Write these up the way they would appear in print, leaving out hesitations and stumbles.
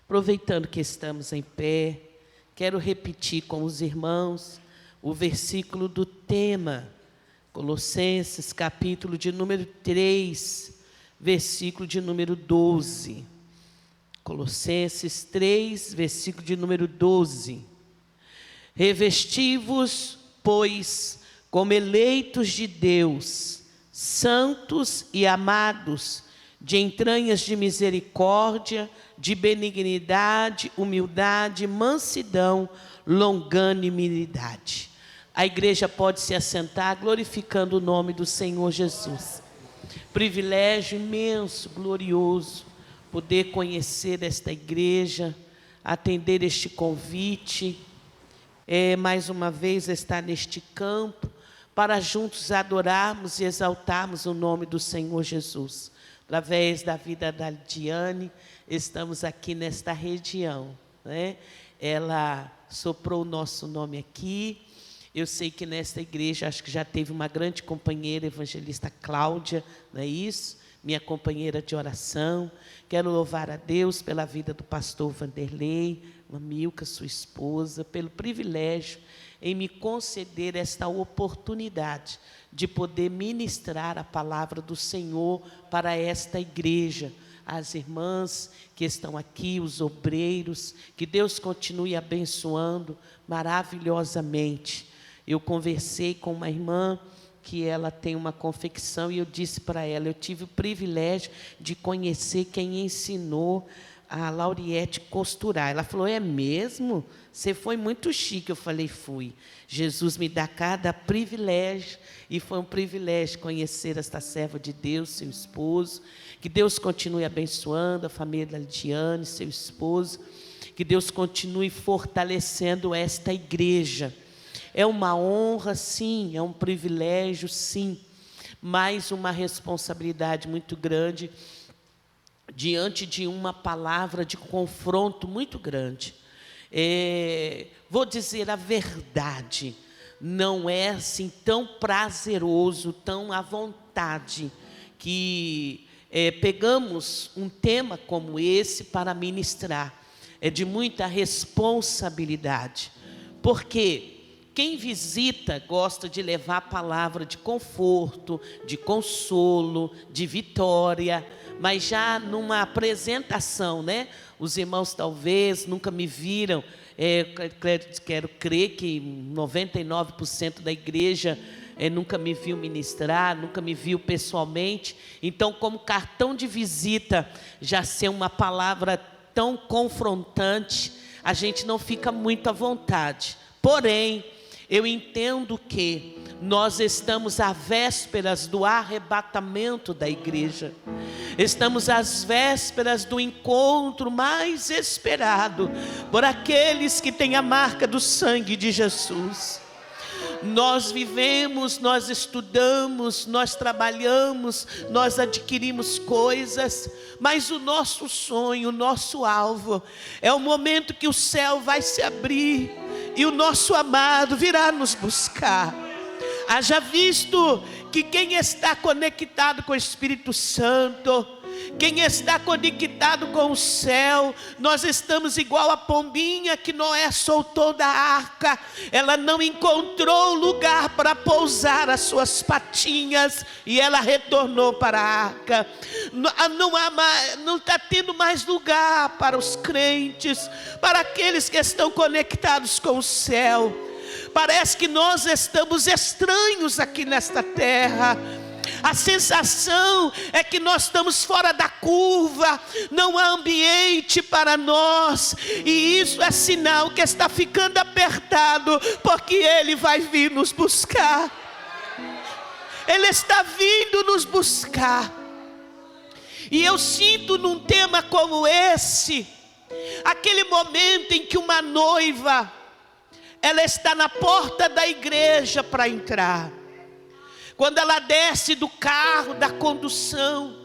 Aproveitando que estamos em pé, quero repetir com os irmãos o versículo do tema, Colossenses, capítulo de número 3, versículo de número 12. Colossenses 3, versículo de número 12. Revesti-vos, pois, como eleitos de Deus, santos e amados, de entranhas de misericórdia, de benignidade, humildade, mansidão, longanimidade. A igreja pode se assentar glorificando o nome do Senhor Jesus. Privilégio imenso, glorioso, poder conhecer esta igreja, atender este convite, mais uma vez estar neste campo, para juntos adorarmos e exaltarmos o nome do Senhor Jesus. Através da vida da Lidiane, estamos aqui nesta região, né? Ela soprou o nosso nome aqui. Eu sei que nesta igreja, acho que já teve uma grande companheira, evangelista Cláudia, não é isso? Minha companheira de oração. Quero louvar a Deus pela vida do pastor Vanderlei, a Milka, sua esposa, pelo privilégio em me conceder esta oportunidade de poder ministrar a palavra do Senhor para esta igreja. As irmãs que estão aqui, os obreiros, que Deus continue abençoando maravilhosamente. Eu conversei com uma irmã que ela tem uma confecção e eu disse para ela, eu tive o privilégio de conhecer quem ensinou a Lauriette costurar. Ela falou, é mesmo? Você foi muito chique. Eu falei, fui. Jesus me dá cada privilégio, e foi um privilégio conhecer esta serva de Deus, seu esposo. Que Deus continue abençoando a família da Lidiane, seu esposo. Que Deus continue fortalecendo esta igreja. É uma honra, sim, é um privilégio, sim, mas uma responsabilidade muito grande, diante de uma palavra de confronto muito grande. Vou dizer a verdade, não é assim tão prazeroso, tão à vontade, que pegamos um tema como esse para ministrar. É de muita responsabilidade, porque quem visita gosta de levar a palavra de conforto, de consolo, de vitória, mas já numa apresentação, né? Os irmãos talvez nunca me viram, quero crer que 99% da igreja nunca me viu ministrar, nunca me viu pessoalmente. Então, como cartão de visita, já ser uma palavra tão confrontante, a gente não fica muito à vontade. Porém, eu entendo que nós estamos à vésperas do arrebatamento da igreja. Estamos às vésperas do encontro mais esperado por aqueles que têm a marca do sangue de Jesus. Nós vivemos, nós estudamos, nós trabalhamos, nós adquirimos coisas, mas o nosso sonho, o nosso alvo, é o momento que o céu vai se abrir e o nosso amado virá nos buscar. Haja visto que quem está conectado com o Espírito Santo, quem está conectado com o céu, nós estamos igual a pombinha que Noé soltou da arca. Ela não encontrou lugar para pousar as suas patinhas e ela retornou para a arca. Não está tendo mais lugar para os crentes, para aqueles que estão conectados com o céu. Parece que nós estamos estranhos aqui nesta terra. A sensação é que nós estamos fora da curva, não há ambiente para nós, e isso é sinal que está ficando apertado, porque Ele vai vir nos buscar. Ele está vindo nos buscar. E eu sinto num tema como esse, aquele momento em que uma noiva, ela está na porta da igreja para entrar. Quando ela desce do carro, da condução,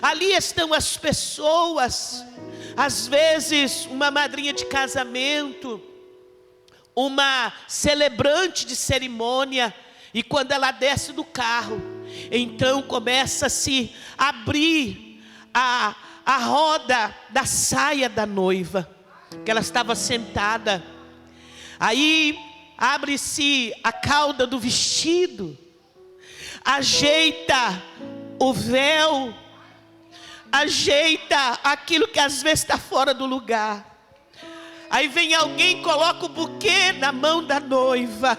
ali estão as pessoas, às vezes uma madrinha de casamento, uma celebrante de cerimônia, e quando ela desce do carro, então começa a se abrir a roda da saia da noiva, que ela estava sentada. Aí abre-se a cauda do vestido, ajeita o véu, ajeita aquilo que às vezes está fora do lugar. Aí vem alguém e coloca o buquê na mão da noiva.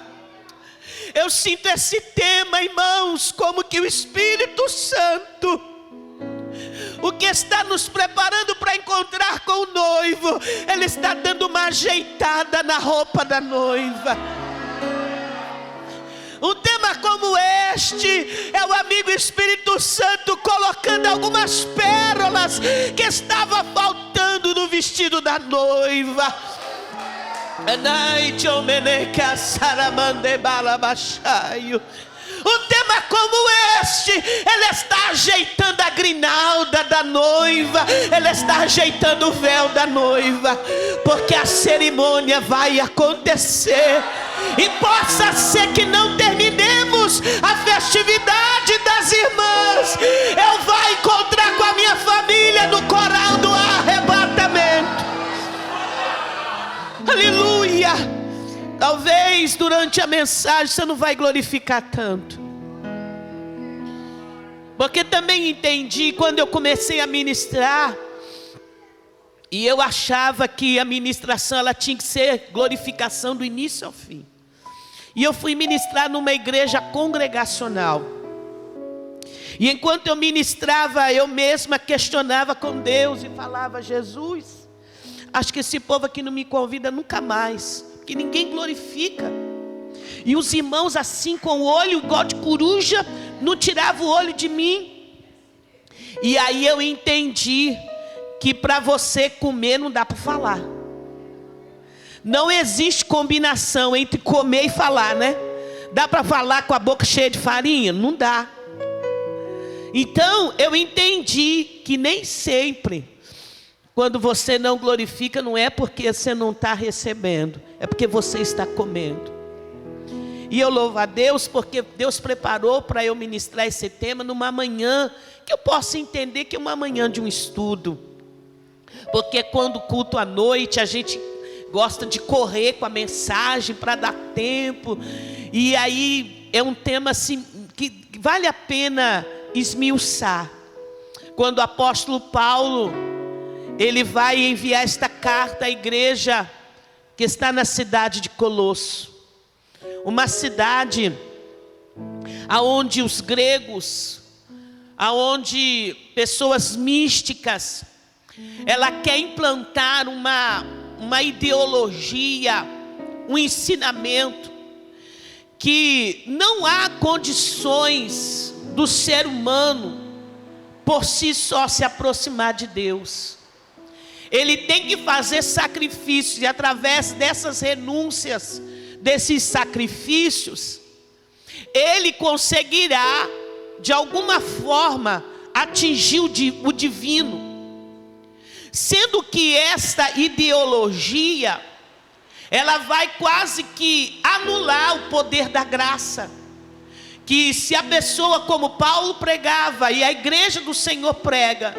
Eu sinto esse tema, irmãos, como que o Espírito Santo, o que está nos preparando para encontrar com o noivo, Ele está dando uma ajeitada na roupa da noiva. Um tema como este é o amigo Espírito Santo colocando algumas pérolas que estavam faltando no vestido da noiva. Um tema como este, Ele está ajeitando a grinalda da noiva, Ele está ajeitando o véu da noiva, porque a cerimônia vai acontecer. E possa ser que não terminemos a festividade das irmãs, eu vou encontrar com a minha família no coral do arrebatamento. Aleluia. Talvez durante a mensagem você não vai glorificar tanto, porque também entendi quando eu comecei a ministrar, e eu achava que a ministração ela tinha que ser glorificação do início ao fim. E eu fui ministrar numa igreja congregacional, e enquanto eu ministrava, eu mesma questionava com Deus e falava: Jesus, acho que esse povo aqui não me convida nunca mais, que ninguém glorifica. E os irmãos assim com o olho igual de coruja, não tiravam o olho de mim. E aí eu entendi que para você comer não dá para falar. Não existe combinação entre comer e falar, né? Dá para falar com a boca cheia de farinha? Não dá. Então eu entendi que nem sempre, quando você não glorifica, não é porque você não está recebendo, é porque você está comendo. E eu louvo a Deus, porque Deus preparou para eu ministrar esse tema numa manhã, que eu possa entender que é uma manhã de um estudo. Porque quando culto à noite, a gente gosta de correr com a mensagem para dar tempo. E aí é um tema assim, que vale a pena esmiuçar. Quando o apóstolo Paulo, ele vai enviar esta carta à igreja que está na cidade de Colosso, uma cidade aonde os gregos, aonde pessoas místicas, ela quer implantar uma ideologia, um ensinamento que não há condições do ser humano por si só se aproximar de Deus. Ele tem que fazer sacrifícios, e através dessas renúncias, desses sacrifícios, ele conseguirá de alguma forma atingir o divino. Sendo que esta ideologia, ela vai quase que anular o poder da graça. Que se a pessoa, como Paulo pregava e a igreja do Senhor prega,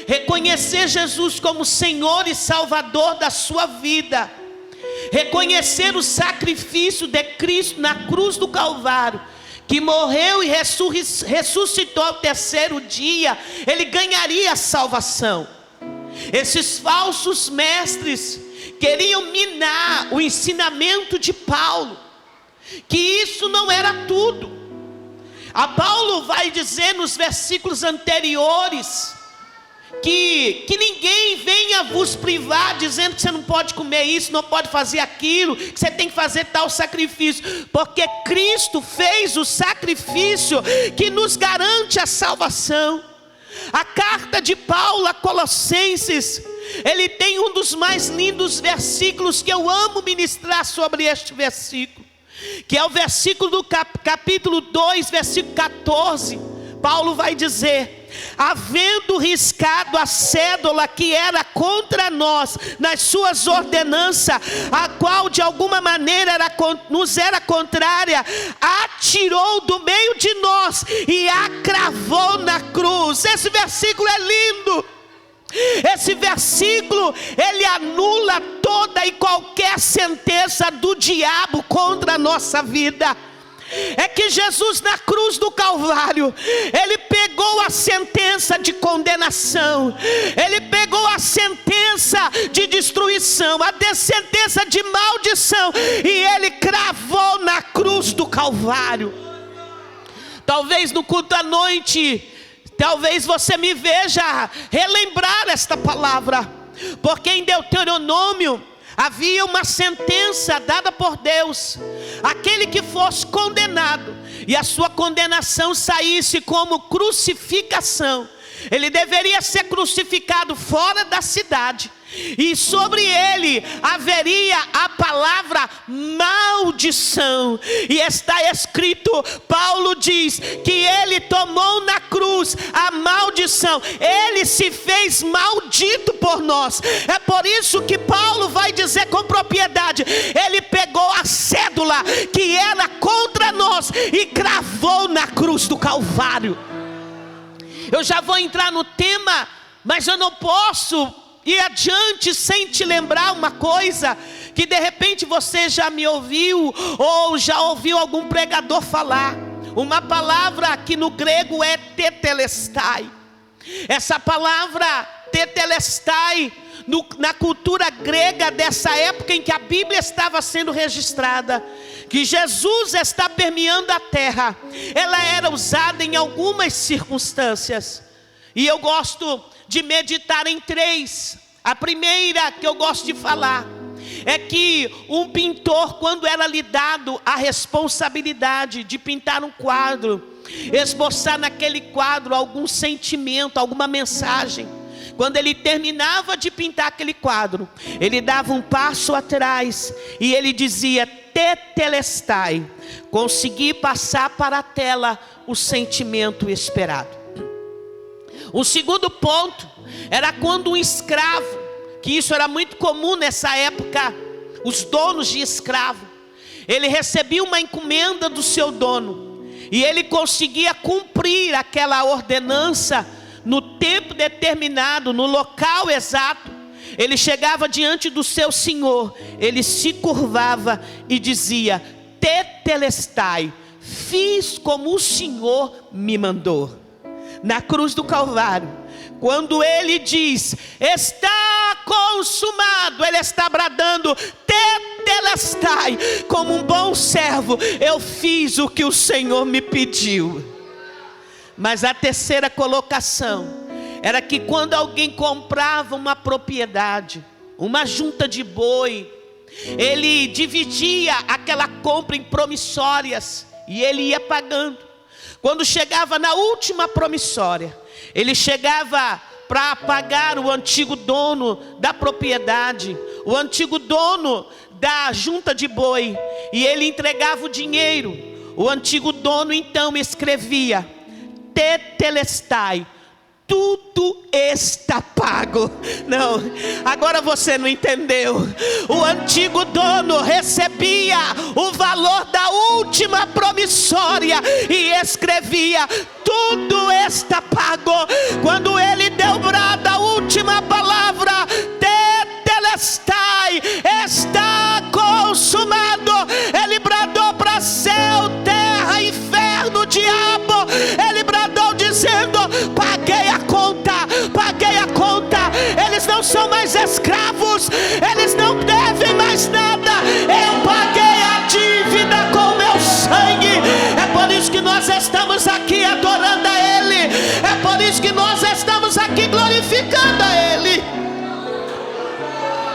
reconhecer Jesus como Senhor e Salvador da sua vida, reconhecer o sacrifício de Cristo na cruz do Calvário, que morreu e ressuscitou ao terceiro dia, ele ganharia a salvação. Esses falsos mestres queriam minar o ensinamento de Paulo, que isso não era tudo. A Paulo vai dizer nos versículos anteriores que ninguém venha vos privar, dizendo que você não pode comer isso, não pode fazer aquilo, que você tem que fazer tal sacrifício, porque Cristo fez o sacrifício que nos garante a salvação. A carta de Paulo a Colossenses, ele tem um dos mais lindos versículos que eu amo ministrar sobre este versículo, que é o versículo do capítulo 2, versículo 14. Paulo vai dizer: havendo riscado a cédula que era contra nós nas suas ordenanças, a qual de alguma maneira nos era contrária, atirou do meio de nós e a cravou na cruz. Esse versículo é lindo. Esse versículo, ele anula toda e qualquer sentença do diabo contra a nossa vida. É que Jesus na cruz do Calvário, ele pegou a sentença de condenação, ele pegou a sentença de destruição, a sentença de maldição, e ele cravou na cruz do Calvário. Talvez no culto à noite, talvez você me veja relembrar esta palavra, porque em Deuteronômio havia uma sentença dada por Deus: aquele que fosse condenado e a sua condenação saísse como crucificação, ele deveria ser crucificado fora da cidade, e sobre ele haveria a palavra maldição. E está escrito, Paulo diz que ele tomou na cruz a maldição, ele se fez maldito por nós. É por isso que Paulo vai dizer com propriedade: ele pegou a cédula que era contra nós e cravou na cruz do Calvário. Eu já vou entrar no tema, mas eu não posso ir adiante sem te lembrar uma coisa que de repente você já me ouviu, ou já ouviu algum pregador falar. Uma palavra que no grego é tetelestai. Essa palavra tetelestai, na cultura grega dessa época em que a Bíblia estava sendo registrada, que Jesus está permeando a terra, ela era usada em algumas circunstâncias. E eu gosto de meditar em três. A primeira que eu gosto de falar é que um pintor, quando era lhe dado a responsabilidade de pintar um quadro, esboçar naquele quadro algum sentimento, alguma mensagem, quando ele terminava de pintar aquele quadro, ele dava um passo atrás e ele dizia: tetelestai, consegui passar para a tela o sentimento esperado. O segundo ponto era quando um escravo, que isso era muito comum nessa época, os donos de escravo, ele recebia uma encomenda do seu dono, e ele conseguia cumprir aquela ordenança no tempo determinado, no local exato. Ele chegava diante do seu senhor, ele se curvava e dizia: tetelestai, fiz como o Senhor me mandou. Na cruz do Calvário, quando ele diz: está consumado, ele está bradando: tetelestai, como um bom servo, eu fiz o que o Senhor me pediu. Mas a terceira colocação era que quando alguém comprava uma propriedade, uma junta de boi, ele dividia aquela compra em promissórias e ele ia pagando. Quando chegava na última promissória, ele chegava para pagar o antigo dono da propriedade, o antigo dono da junta de boi, e ele entregava o dinheiro. O antigo dono então escrevia: tetelestai, tudo está pago. Não, agora você não entendeu. O antigo dono recebia o valor da última promissória e escrevia: tudo está pago. Quando ele deu brado a última palavra: tetelestai, está consumado, ele bradou para céu, terra, inferno, diabo. Ele bradou dizendo: paguei a conta, paguei a conta. Eles não são mais escravos, eles não devem mais nada. Eu paguei a dívida com meu sangue. É por isso que nós estamos aqui adorando a Ele. É por isso que nós estamos aqui glorificando a Ele.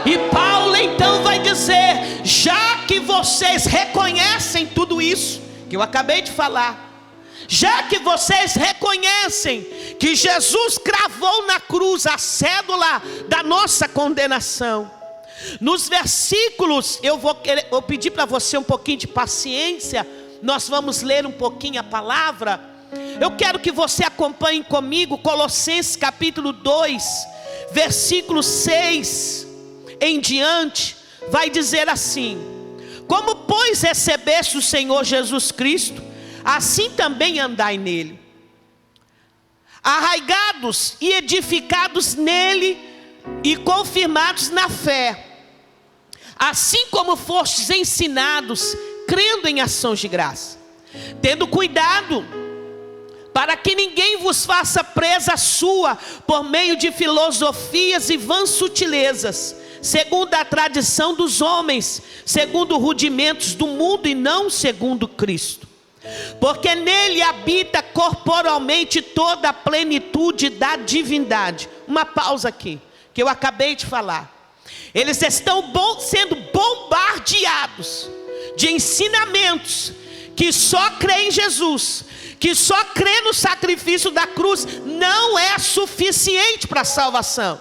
E Paulo então vai dizer: já que vocês reconhecem tudo isso que eu acabei de falar, já que vocês reconhecem que Jesus cravou na cruz a cédula da nossa condenação, nos versículos, eu vou pedir para você um pouquinho de paciência. Nós vamos ler um pouquinho a palavra. Eu quero que você acompanhe comigo Colossenses capítulo 2, versículo 6 em diante. Vai dizer assim: como pois recebeste o Senhor Jesus Cristo, assim também andai nele, arraigados e edificados nele e confirmados na fé, assim como fostes ensinados, crendo em ações de graça, tendo cuidado para que ninguém vos faça presa sua por meio de filosofias e vãs sutilezas, segundo a tradição dos homens, segundo rudimentos do mundo e não segundo Cristo. Porque nele habita corporalmente toda a plenitude da divindade. Uma pausa aqui, que eu acabei de falar. Eles estão sendo bombardeados de ensinamentos que só crê em Jesus, que só crê no sacrifício da cruz, não é suficiente para a salvação.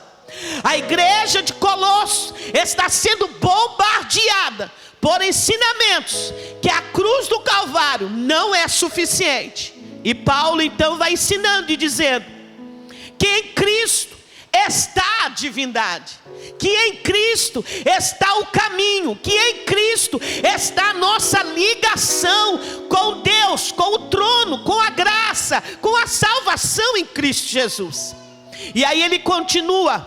A igreja de Colossos está sendo bombardeada por ensinamentos que a cruz do Calvário não é suficiente. E Paulo então vai ensinando e dizendo que em Cristo está a divindade, que em Cristo está o caminho, que em Cristo está a nossa ligação com Deus, com o trono, com a graça, com a salvação em Cristo Jesus. E aí ele continua: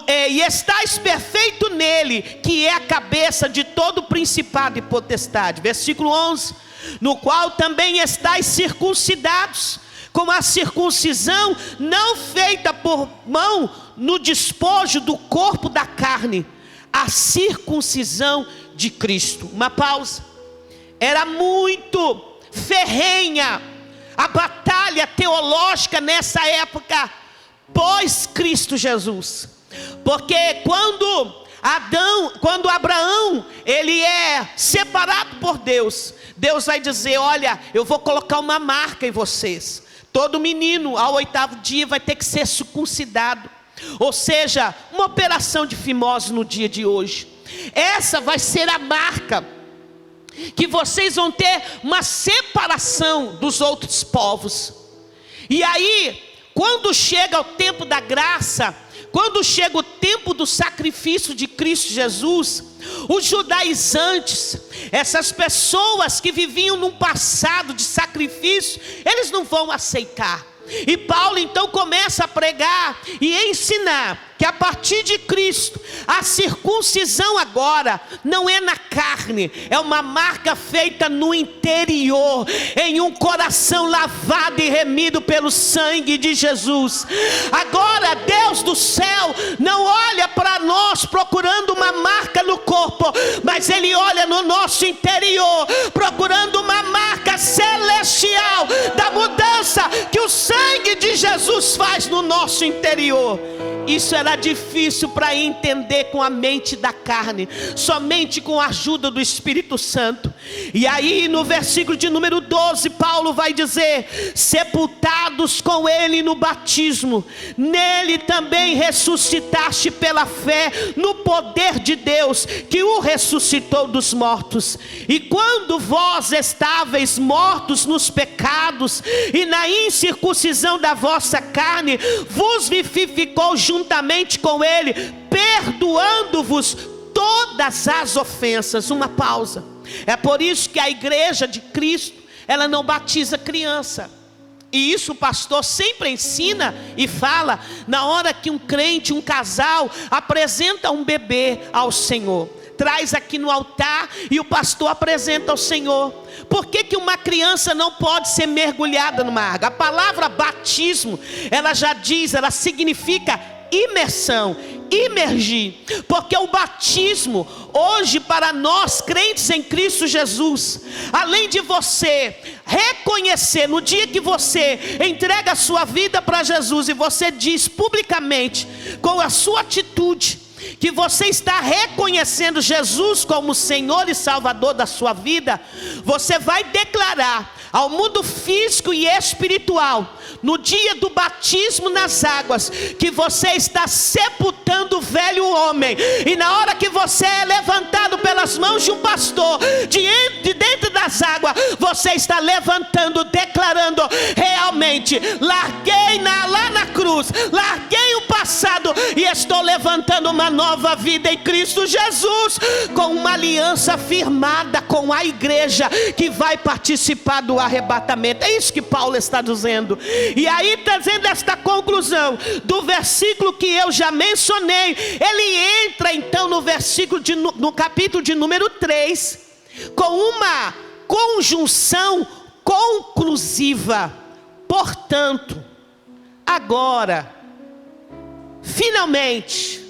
e estáis perfeito nele, que é a cabeça de todo principado e potestade. Versículo 11: no qual também estáis circuncidados, com a circuncisão não feita por mão, no despojo do corpo da carne, a circuncisão de Cristo. Uma pausa. Era muito ferrenha a batalha teológica nessa época pós Cristo Jesus, porque quando Abraão ele é separado por Deus, Deus vai dizer: olha, eu vou colocar uma marca em vocês. Todo menino ao 8º dia vai ter que ser circuncidado. Ou seja, uma operação de fimose no dia de hoje. Essa vai ser a marca que vocês vão ter uma separação dos outros povos. E aí, quando chega o tempo da graça, quando chega o tempo do sacrifício de Cristo Jesus, os judaizantes, essas pessoas que viviam num passado de sacrifício, eles não vão aceitar. E Paulo então começa a pregar e ensinar que a partir de Cristo, a circuncisão agora não é na carne, é uma marca feita no interior, em um coração lavado e remido pelo sangue de Jesus. Agora Deus do céu não olha para nós procurando uma marca no corpo, mas Ele olha no nosso interior, procurando uma marca celestial da mudança que o sangue de Jesus faz no nosso interior. Isso era difícil para entender com a mente da carne, somente com a ajuda do Espírito Santo. E aí no versículo de número 12, Paulo vai dizer: sepultados com ele no batismo, nele também ressuscitaste pela fé no poder de Deus, que o ressuscitou dos mortos. E quando vós estáveis mortos nos pecados e na incircuncisão da vossa carne, vos vivificou juntamente com ele, perdoando-vos todas as ofensas. Uma pausa. É por isso que a igreja de Cristo, ela não batiza criança. E isso o pastor sempre ensina e fala na hora que um crente, um casal apresenta um bebê ao Senhor. Traz aqui no altar e o pastor apresenta ao Senhor. Por que uma criança não pode ser mergulhada numa água? A palavra batismo, ela já diz, ela significa imersão, imergir. Porque o batismo, hoje para nós crentes em Cristo Jesus, além de você reconhecer, no dia que você entrega a sua vida para Jesus e você diz publicamente, com a sua atitude, que você está reconhecendo Jesus como Senhor e Salvador da sua vida, você vai declarar ao mundo físico e espiritual, no dia do batismo nas águas, que você está sepultando o velho homem. E na hora que você é levantado pelas mãos de um pastor, de dentro das das águas, você está levantando, declarando: realmente, larguei lá na cruz, larguei o passado e estou levantando uma nova vida em Cristo Jesus, com uma aliança firmada com a igreja que vai participar do arrebatamento. É isso que Paulo está dizendo. E aí, trazendo esta conclusão do versículo que eu já mencionei, ele entra então no capítulo de número 3, com uma conjunção conclusiva. Portanto, agora, finalmente,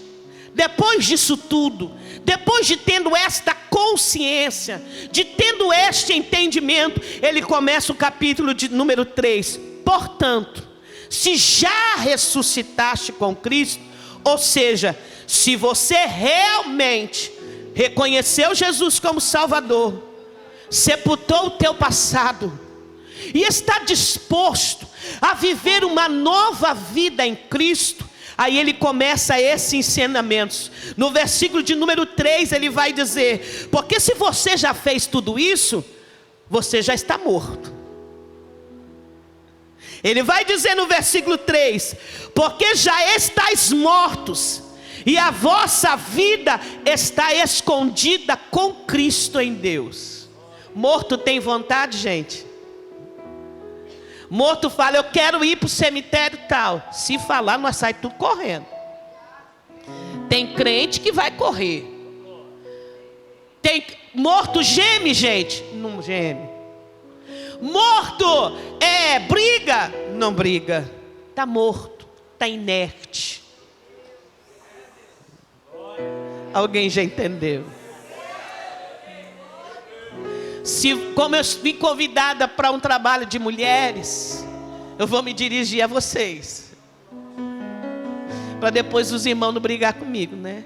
depois disso tudo, depois de tendo esta consciência, de tendo este entendimento, ele começa o capítulo de número 3. Portanto, se já ressuscitaste com Cristo, ou seja, se você realmente reconheceu Jesus como Salvador, sepultou o teu passado e está disposto a viver uma nova vida em Cristo, aí ele começa esses ensinamentos. No versículo de número 3 ele vai dizer: porque se você já fez tudo isso, você já está morto. Ele vai dizer no versículo 3: porque já estáis mortos, e a vossa vida está escondida com Cristo em Deus. Morto tem vontade, gente? Morto fala: eu quero ir para o cemitério tal. Se falar, nós sai tudo correndo. Tem crente que vai correr. Morto geme, gente? Não geme. Morto briga? Não briga. Está morto, está inerte. Alguém já entendeu? Como eu vim convidada para um trabalho de mulheres, eu vou me dirigir a vocês, para depois os irmãos não brigar comigo, né?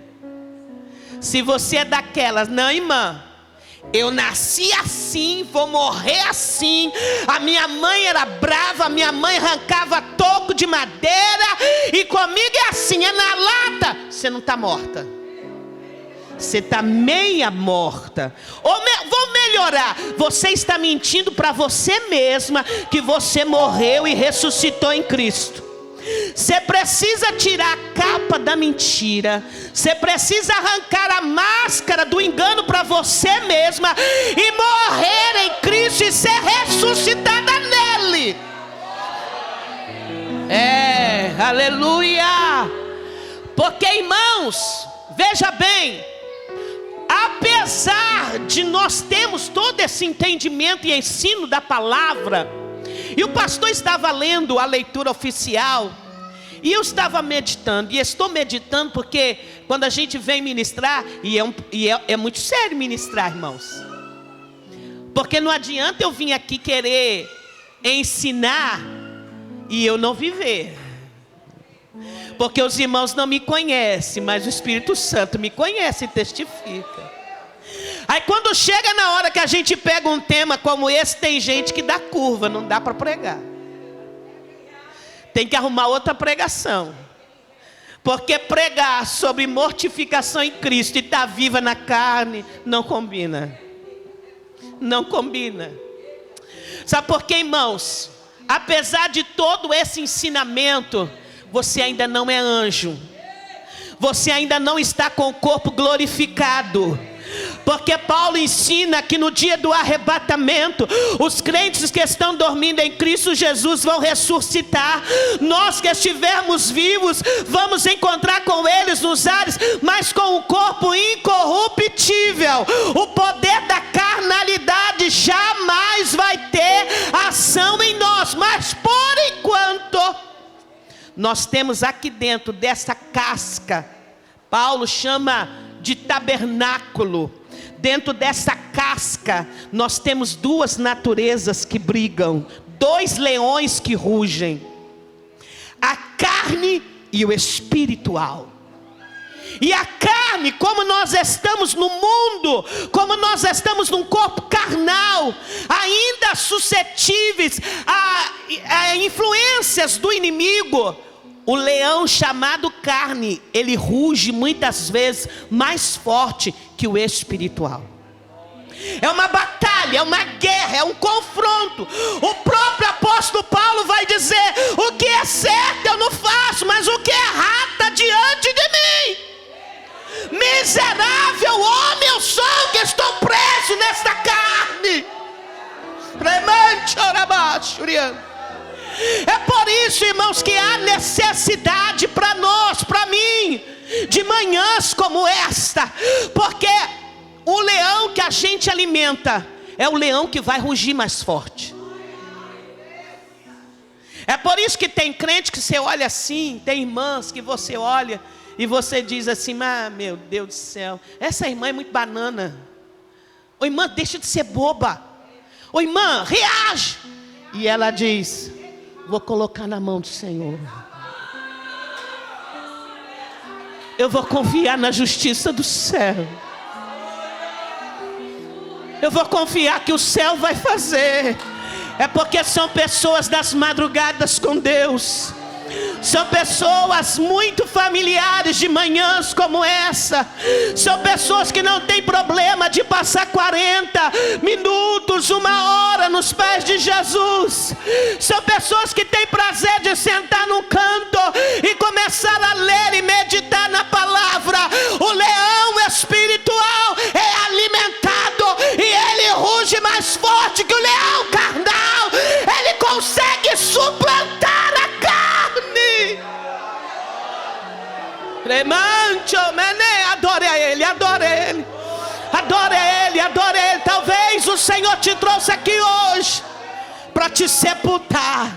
Se você é daquelas: não, irmã, eu nasci assim, vou morrer assim, a minha mãe era brava, a minha mãe arrancava toco de madeira, e comigo é assim, é na lata. Você não está morta, você está meia morta. Vou melhorar: você está mentindo para você mesma que você morreu e ressuscitou em Cristo. Você precisa tirar a capa da mentira, você precisa arrancar a máscara do engano para você mesma e morrer em Cristo e ser ressuscitada nele. Aleluia. Porque, irmãos, veja bem, apesar de nós termos todo esse entendimento e ensino da palavra, e o pastor estava lendo a leitura oficial, e eu estava meditando, e estou meditando porque quando a gente vem ministrar, é muito sério ministrar, irmãos, porque não adianta eu vir aqui querer ensinar e eu não viver, porque os irmãos não me conhecem, mas o Espírito Santo me conhece e testifica. Aí quando chega na hora que a gente pega um tema como esse, tem gente que dá curva, não dá para pregar. Tem que arrumar outra pregação. Porque pregar sobre mortificação em Cristo e estar viva na carne, não combina. Não combina. Sabe por quê, irmãos? Apesar de todo esse ensinamento, você ainda não é anjo. Você ainda não está com o corpo glorificado. Porque Paulo ensina que no dia do arrebatamento, os crentes que estão dormindo em Cristo Jesus vão ressuscitar. Nós que estivermos vivos, vamos encontrar com eles nos ares, mas com um corpo incorruptível. O poder da carnalidade jamais vai ter ação em nós. Mas por enquanto, nós temos aqui dentro dessa casca, Paulo chama de tabernáculo. Dentro dessa casca, nós temos duas naturezas que brigam, dois leões que rugem: a carne e o espiritual. E a carne, como nós estamos no mundo, como nós estamos num corpo carnal, ainda suscetíveis a influências do inimigo, o leão chamado carne, ele ruge muitas vezes mais forte que o espiritual. É uma batalha batalha, é uma guerra, é um confronto. O próprio apóstolo Paulo vai dizer: o que é certo eu não faço, mas o que é errado está diante de mim. Miserável homem eu sou, que estou preso nesta carne. É por isso, irmãos, que há necessidade para nós, para mim, de manhãs como esta, porque o leão que a gente alimenta é o leão que vai rugir mais forte. É por isso que tem crente que você olha assim, tem irmãs que você olha e você diz assim: ah, meu Deus do céu, essa irmã é muito banana. Ô irmã, deixa de ser boba. Ô irmã, reage. E ela diz: vou colocar na mão do Senhor. Eu vou confiar na justiça do céu. Eu vou confiar que o céu vai fazer. É porque são pessoas das madrugadas com Deus. São pessoas muito familiares de manhãs como essa. São pessoas que não têm problema de passar 40 minutos, 1 hora nos pés de Jesus. São pessoas que têm prazer de sentar num canto e começar a ler e meditar na palavra. O leão espiritual é alimentado e ele ruge mais forte que o leão carnal. Ele consegue suplantar a carne. Adore a Ele, adore a Ele, adore a Ele, adore a Ele. Talvez o Senhor te trouxe aqui hoje para te sepultar.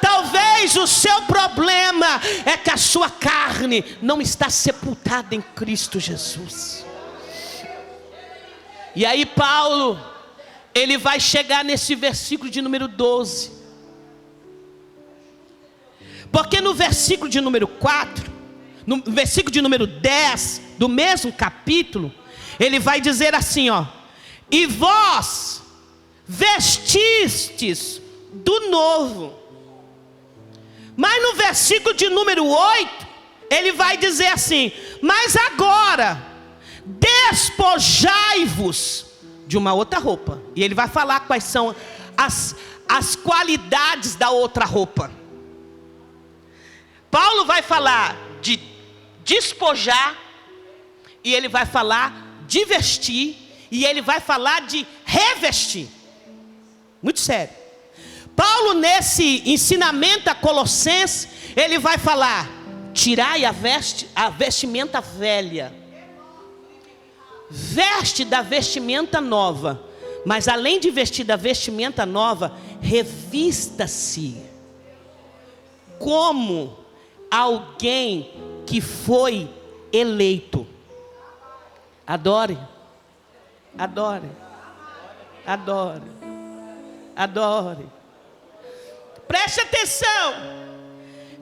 Talvez o seu problema é que a sua carne não está sepultada em Cristo Jesus. E aí Paulo, ele vai chegar nesse versículo de número 12. Porque no versículo de número 4, no versículo de número 10 do mesmo capítulo, ele vai dizer assim, ó: e vós vestistes do novo. Mas no versículo de número 8, ele vai dizer assim: mas agora despojai-vos de uma outra roupa. E ele vai falar quais são as qualidades da outra roupa. Paulo vai falar de despojar, e ele vai falar de vestir, e ele vai falar de revestir. Muito sério. Paulo, nesse ensinamento a Colossenses, ele vai falar: tirai a vestimenta velha, veste da vestimenta nova. Mas além de vestir da vestimenta nova, revista-se como alguém que foi eleito. Adore, adore, adore, adore. Preste atenção.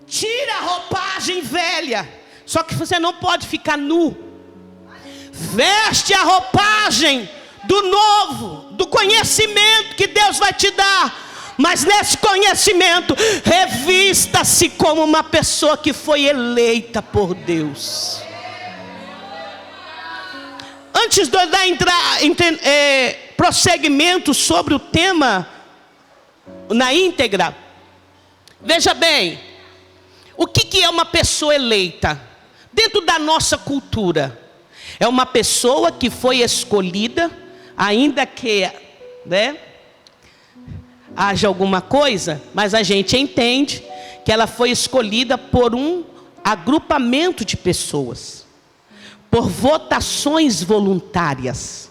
Tira a roupagem velha. Só que você não pode ficar nu. Veste a roupagem do novo, do conhecimento que Deus vai te dar. Mas nesse conhecimento, revista-se como uma pessoa que foi eleita por Deus. Antes de eu dar prosseguimento sobre o tema na íntegra, veja bem, o que é uma pessoa eleita? Dentro da nossa cultura, é uma pessoa que foi escolhida, ainda que, haja alguma coisa, mas a gente entende que ela foi escolhida por um agrupamento de pessoas, por votações voluntárias.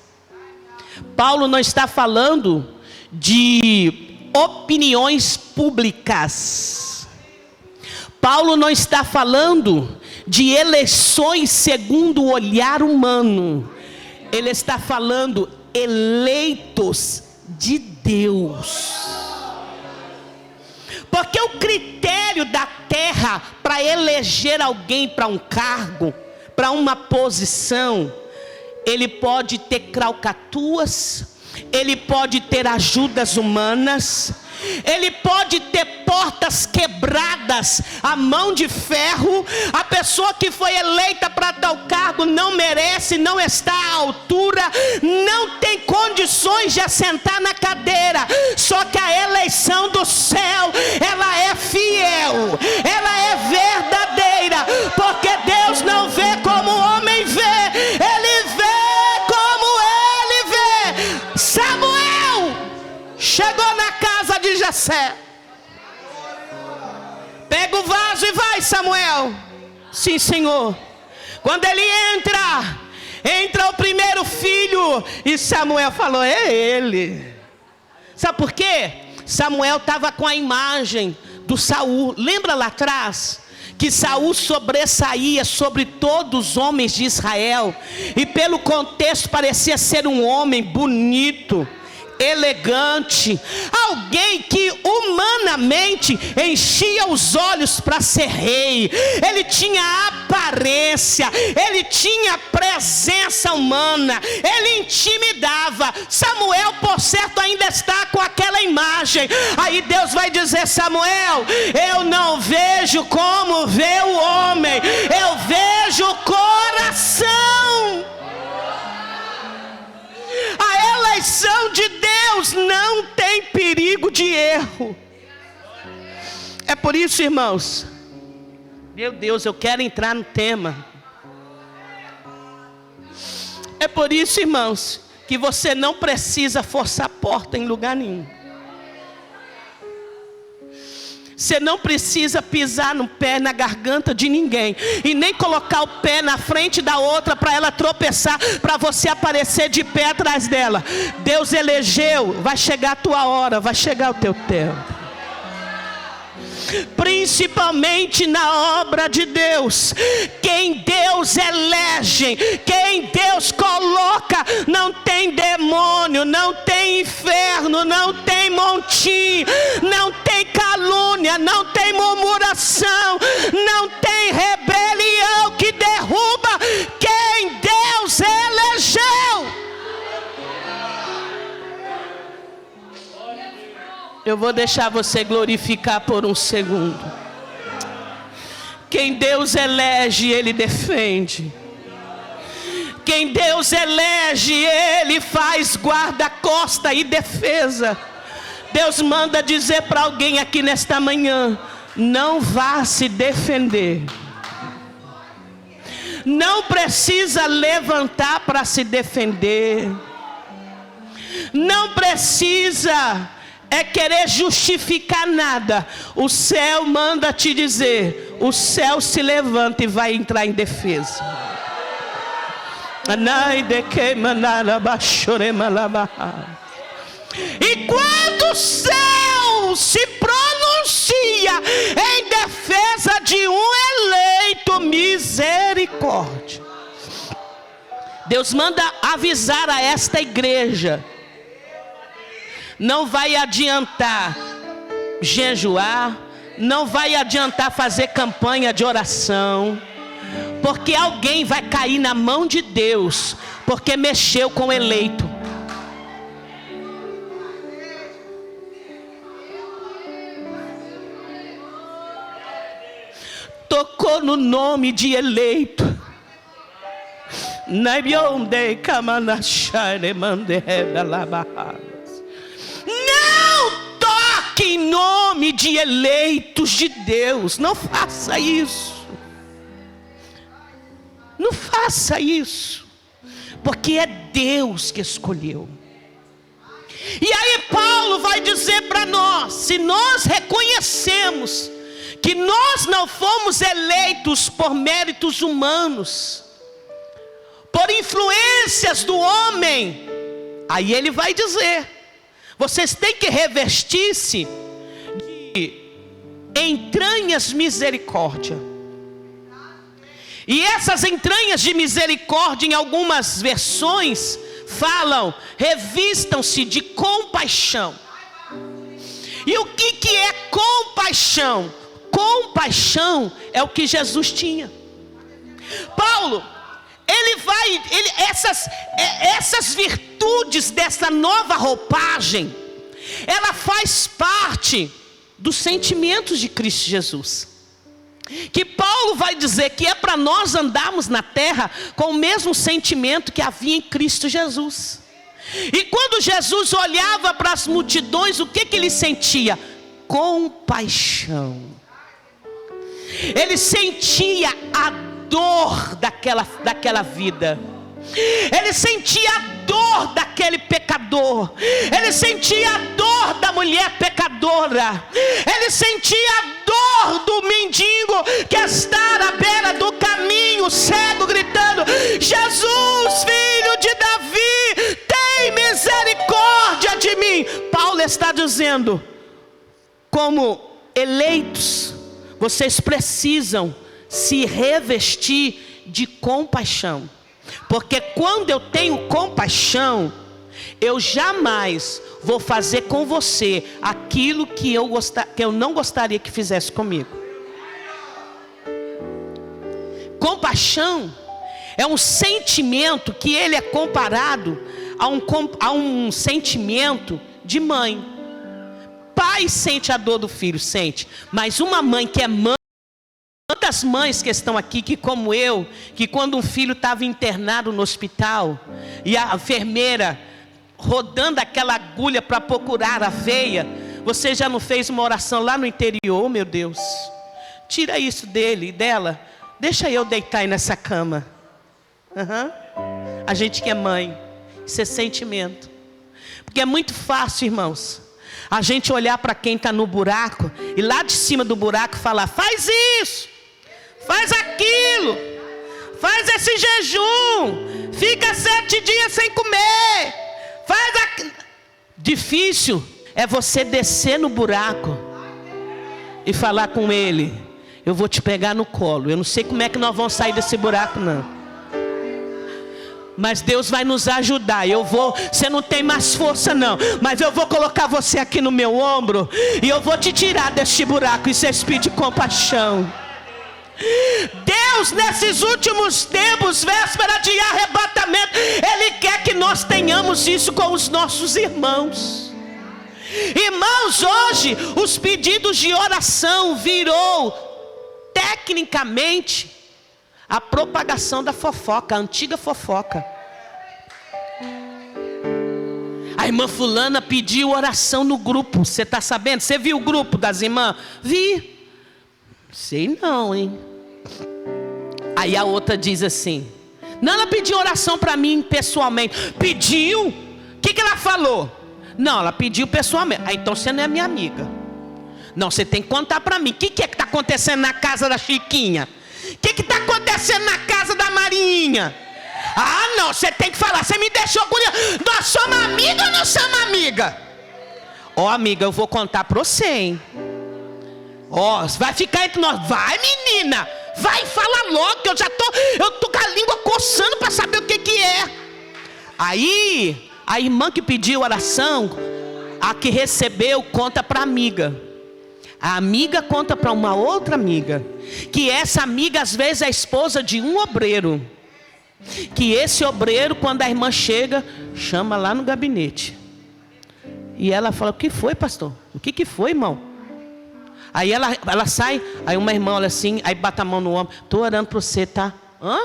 Paulo não está falando de opiniões públicas. Paulo não está falando de eleições segundo o olhar humano. Ele está falando eleitos de Deus. Porque o critério da terra para eleger alguém para um cargo, para uma posição, ele pode ter craucatuas, ele pode ter ajudas humanas, ele pode ter portas quebradas a mão de ferro. A pessoa que foi eleita para tal cargo não merece, não está à altura, não tem condições de assentar na cadeira. Só que a eleição do céu, ela é fiel, ela é verdadeira, porque Deus não vê como o homem vê, ele vê como ele vê. Samuel chegou na casa de Jessé. Pega o vaso e vai, Samuel. Sim, Senhor. Quando ele entra o primeiro filho, e Samuel falou: é ele. Sabe por quê? Samuel estava com a imagem do Saul. Lembra lá atrás que Saul sobressaía sobre todos os homens de Israel, e pelo contexto parecia ser um homem bonito, elegante, alguém que humanamente enchia os olhos para ser rei. Ele tinha aparência, ele tinha presença humana, ele intimidava. Samuel, por certo, ainda está com aquela imagem. Aí Deus vai dizer: Samuel, eu não vejo como vê o homem, eu vejo o coração. A eleição de Deus não tem perigo de erro. É por isso, irmãos, meu Deus, eu quero entrar no tema. É por isso, irmãos, que você não precisa forçar a porta em lugar nenhum. Você não precisa pisar no pé, na garganta de ninguém, e nem colocar o pé na frente da outra para ela tropeçar, para você aparecer de pé atrás dela. Deus elegeu, vai chegar a tua hora, vai chegar o teu tempo. Principalmente na obra de Deus, quem Deus elege, quem Deus coloca, não tem demônio, não tem inferno, não tem montinho, não tem calúnia, não tem murmuração, não tem rebelião que derruba quem Deus elegeu. Eu vou deixar você glorificar por um segundo. Quem Deus elege, Ele defende. Quem Deus elege, Ele faz guarda-costa e defesa. Deus manda dizer para alguém aqui nesta manhã: não vá se defender. Não precisa levantar para se defender. Não precisa querer justificar nada. O céu manda te dizer: o céu se levanta e vai entrar em defesa. E quando o céu se pronuncia em defesa de um eleito, misericórdia, Deus manda avisar a esta igreja: não vai adiantar jejuar, não vai adiantar fazer campanha de oração, porque alguém vai cair na mão de Deus, porque mexeu com o eleito. Tocou no nome de eleito. Não toque em nome de eleitos de Deus. Não faça isso. Não faça isso. Porque é Deus que escolheu. E aí Paulo vai dizer para nós: se nós reconhecemos que nós não fomos eleitos por méritos humanos, por influências do homem, aí ele vai dizer: vocês têm que revestir-se de entranhas misericórdia. E essas entranhas de misericórdia, em algumas versões, falam: revistam-se de compaixão. E o que é compaixão? Compaixão é o que Jesus tinha. Paulo, essas virtudes dessa nova roupagem, ela faz parte dos sentimentos de Cristo Jesus. Que Paulo vai dizer que é para nós andarmos na terra com o mesmo sentimento que havia em Cristo Jesus. E quando Jesus olhava para as multidões, o que ele sentia? Compaixão. Ele sentia a dor daquela vida. Ele sentia a dor daquele pecador. Ele sentia a dor da mulher pecadora. Ele sentia a dor do mendigo que está à beira do caminho, cego, gritando: Jesus, filho de Davi, tem misericórdia de mim. Paulo está dizendo: como eleitos, vocês precisam se revestir de compaixão. Porque quando eu tenho compaixão, eu jamais vou fazer com você aquilo que eu não gostaria que fizesse comigo. Compaixão é um sentimento que ele é comparado a um sentimento de mãe. Pai sente a dor do filho, sente. Mas uma mãe que é mãe, quantas mães que estão aqui, que como eu, que quando um filho estava internado no hospital, e a enfermeira rodando aquela agulha para procurar a veia, você já não fez uma oração lá no interior? Meu Deus, tira isso dele e dela, deixa eu deitar aí nessa cama. A gente que é mãe, isso é sentimento. Porque é muito fácil, irmãos, a gente olhar para quem está no buraco e lá de cima do buraco falar: faz isso, faz aquilo, faz esse jejum, fica 7 dias sem comer, faz aquilo. Difícil é você descer no buraco e falar com ele: eu vou te pegar no colo. Eu não sei como é que nós vamos sair desse buraco, não, mas Deus vai nos ajudar. Você não tem mais força não, mas eu vou colocar você aqui no meu ombro e eu vou te tirar deste buraco. Isso é espírito de compaixão. Deus, nesses últimos tempos, véspera de arrebatamento, Ele quer que nós tenhamos isso com os nossos irmãos. Irmãos, hoje os pedidos de oração virou tecnicamente a propagação da fofoca, a antiga fofoca. A irmã fulana pediu oração no grupo. Você está sabendo? Você viu o grupo das irmãs? Vi. Sei não, hein? Aí a outra diz assim: não, ela pediu oração para mim pessoalmente. Pediu? O que ela falou? Não, ela pediu pessoalmente. Ah, então você não é minha amiga. Não, você tem que contar para mim. O que é que está acontecendo na casa da Chiquinha? O que está acontecendo na casa da Marinha? Ah, não, você tem que falar. Você me deixou curiosa. Nós somos amiga ou não somos amiga? Ó, amiga, eu vou contar para você, hein? Ó, vai ficar entre nós. Vai, menina. Vai, fala logo, que eu tô com a língua coçando para saber o que é. Aí, a irmã que pediu oração, a que recebeu, conta para a amiga. A amiga conta para uma outra amiga, que essa amiga às vezes é a esposa de um obreiro, que esse obreiro, quando a irmã chega, chama lá no gabinete. E ela fala: o que foi, pastor? O que foi, irmão? Aí ela sai, aí uma irmã olha assim, aí bate a mão no ombro: estou orando para você, tá? Hã?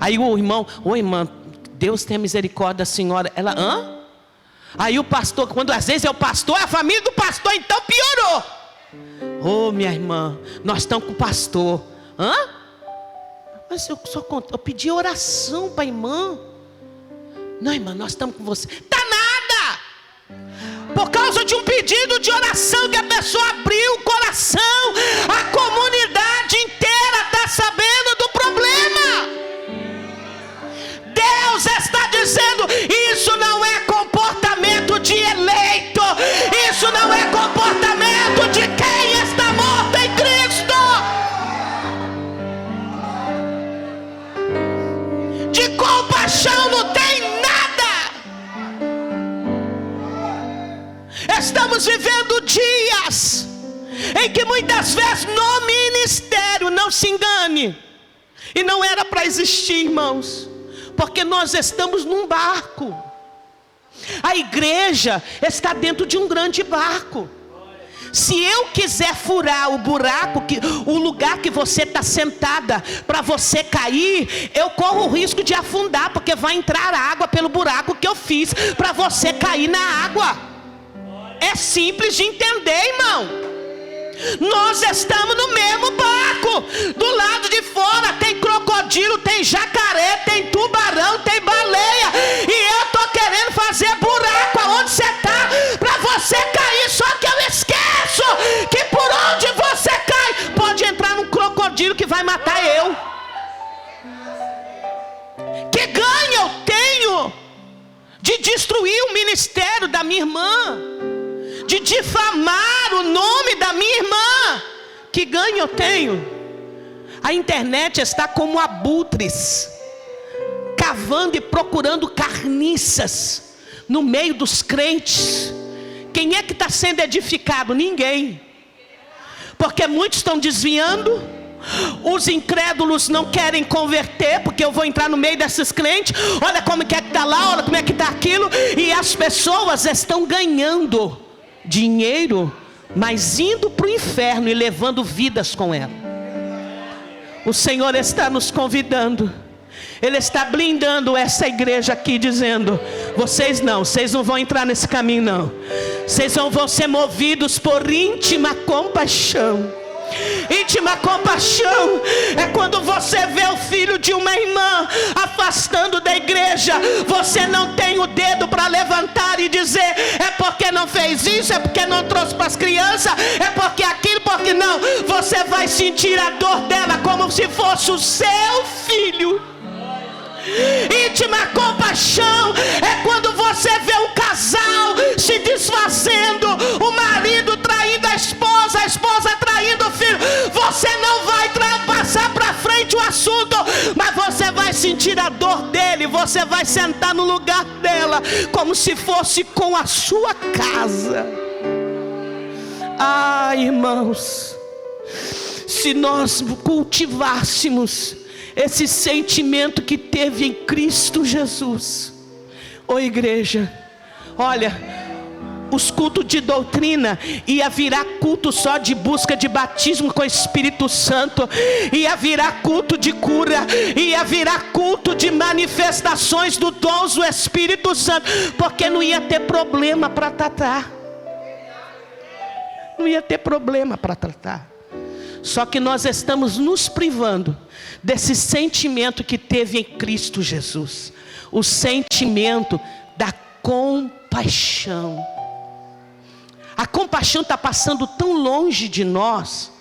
Aí o irmão: ô irmã, Deus tenha misericórdia da senhora. Ela: hã? Aí o pastor, quando às vezes é o pastor, a família do pastor, então piorou. Ô minha irmã, nós estamos com o pastor. Hã? Mas eu pedi oração para a irmã. Não, irmã, nós estamos com você. Tá nada. Por causa de um pedido de oração que a pessoa abriu o coração, a comunidade inteira está sabendo do problema. Deus está dizendo: isso não é comportamento de eleito, isso não é comportamento de quem está morto em Cristo. De compaixão não tem nada. Estamos vivendo dias em que muitas vezes no ministério, não se engane, E não era para existir, irmãos, porque nós estamos num barco. A igreja está dentro de um grande barco. Se eu quiser furar o buraco, o lugar que você está sentada, para você cair, eu corro o risco de afundar, porque vai entrar água pelo buraco que eu fiz para você cair na água. É simples de entender, irmão. Nós estamos no mesmo barco. Do lado de fora tem crocodilo, tem jacaré, tem tubarão, tem baleia, e eu estou querendo fazer buraco aonde você está, para você cair. Só que eu esqueço que por onde você cai, pode entrar um crocodilo que vai matar eu. Que ganho eu tenho de destruir o ministério da minha irmã, de difamar o nome da minha irmã? Que ganho eu tenho? A internet está como abutres, cavando e procurando carniças no meio dos crentes. Quem é que está sendo edificado? Ninguém. Porque muitos estão desviando. Os incrédulos não querem converter, porque eu vou entrar no meio desses crentes. Olha como é que está lá, olha como é que está aquilo. E as pessoas estão ganhando dinheiro, mas indo para o inferno e levando vidas com ela. O Senhor está nos convidando. Ele está blindando essa igreja aqui, dizendo: vocês não vão entrar nesse caminho não. Vocês vão ser movidos por íntima compaixão. Íntima compaixão é quando você vê o filho de uma irmã afastando da igreja. Você não tem o dedo para levantar e dizer: é porque não fez isso, é porque não trouxe para as crianças, é porque aquilo, porque não. Você vai sentir a dor dela como se fosse o seu filho. Íntima compaixão é quando você vê um casal se desfazendo, o marido traindo a esposa traindo o filho. Você não vai passar para frente o assunto, mas você vai sentir a dor dele. Você vai sentar no lugar dela como se fosse com a sua casa. Ah, irmãos, se nós cultivássemos esse sentimento que teve em Cristo Jesus, ô igreja, olha, os cultos de doutrina ia virar culto só de busca de batismo com o Espírito Santo, ia virar culto de cura, ia virar culto de manifestações do dons do Espírito Santo, porque não ia ter problema para tratar. Não ia ter problema para tratar. Só que nós estamos nos privando desse sentimento que teve em Cristo Jesus, o sentimento da compaixão. A compaixão está passando tão longe de nós,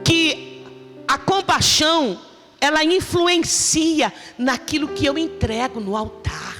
que a compaixão, ela influencia naquilo que eu entrego no altar.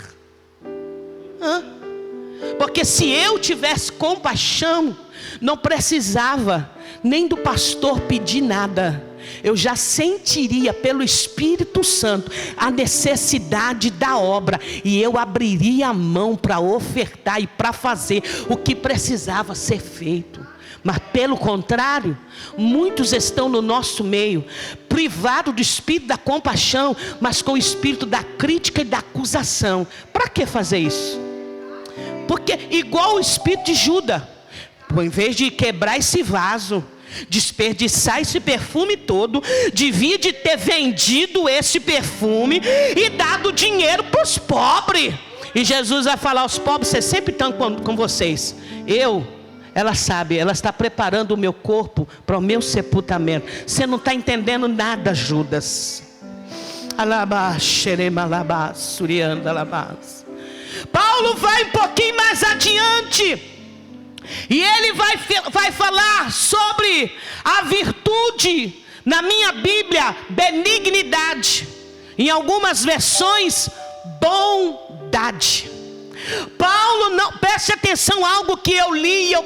Porque se eu tivesse compaixão, não precisava nem do pastor pedir nada. Eu já sentiria pelo Espírito Santo a necessidade da obra, e eu abriria a mão para ofertar e para fazer o que precisava ser feito. Mas pelo contrário, muitos estão no nosso meio, privados do espírito da compaixão, mas com o espírito da crítica e da acusação. Para que fazer isso? Porque igual o espírito de Judas, em vez de quebrar esse vaso, desperdiçar esse perfume todo, devia de ter vendido esse perfume e dado dinheiro para os pobres. E Jesus vai falar aos pobres: vocês sempre estão com vocês. Ela sabe, ela está preparando o meu corpo para o meu sepultamento. Você não está entendendo nada, Judas. Paulo vai um pouquinho mais adiante, e ele vai falar sobre a virtude, na minha Bíblia, benignidade. Em algumas versões, bondade. Paulo, não, preste atenção, algo que eu li e eu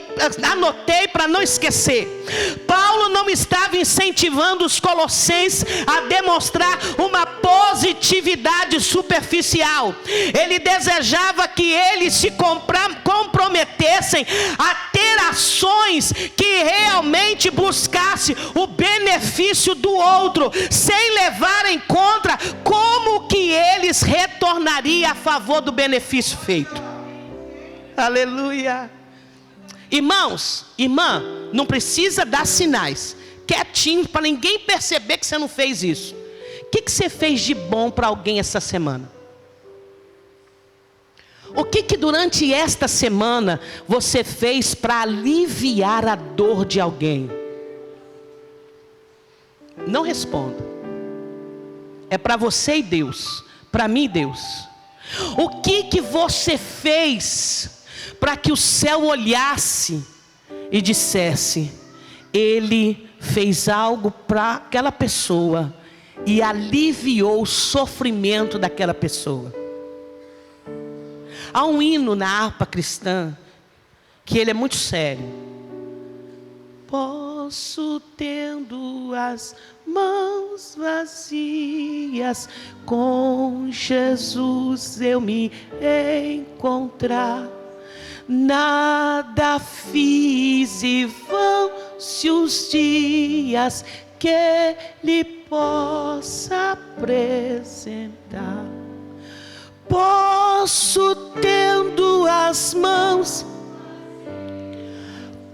anotei para não esquecer. Paulo não estava incentivando os colossenses a demonstrar uma positividade superficial. Ele desejava que eles se comprometessem a ter a ações que realmente buscasse o benefício do outro, sem levar em conta como que eles retornariam a favor do benefício feito. Aleluia. Irmãos, irmã, não precisa dar sinais, quietinho, para ninguém perceber que você não fez isso. O que você fez de bom para alguém essa semana? O que durante esta semana você fez para aliviar a dor de alguém? Não responda. É para você e Deus, para mim e Deus. O que você fez para que o céu olhasse e dissesse: ele fez algo para aquela pessoa e aliviou o sofrimento daquela pessoa? Há um hino na harpa cristã que ele é muito sério. Posso, tendo as mãos vazias, com Jesus eu me encontrar. Nada fiz e vão-se os dias que Ele possa apresentar. Posso, tendo as mãos,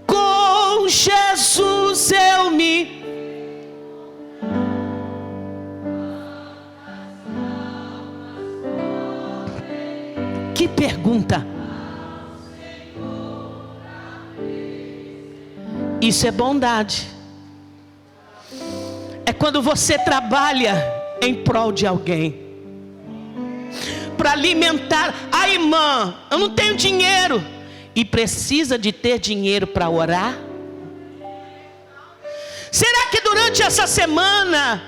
com Jesus eu me... Que pergunta! Isso é bondade. É quando você trabalha em prol de alguém, para alimentar. A irmã, eu não tenho dinheiro, e precisa de ter dinheiro para orar? Será que durante essa semana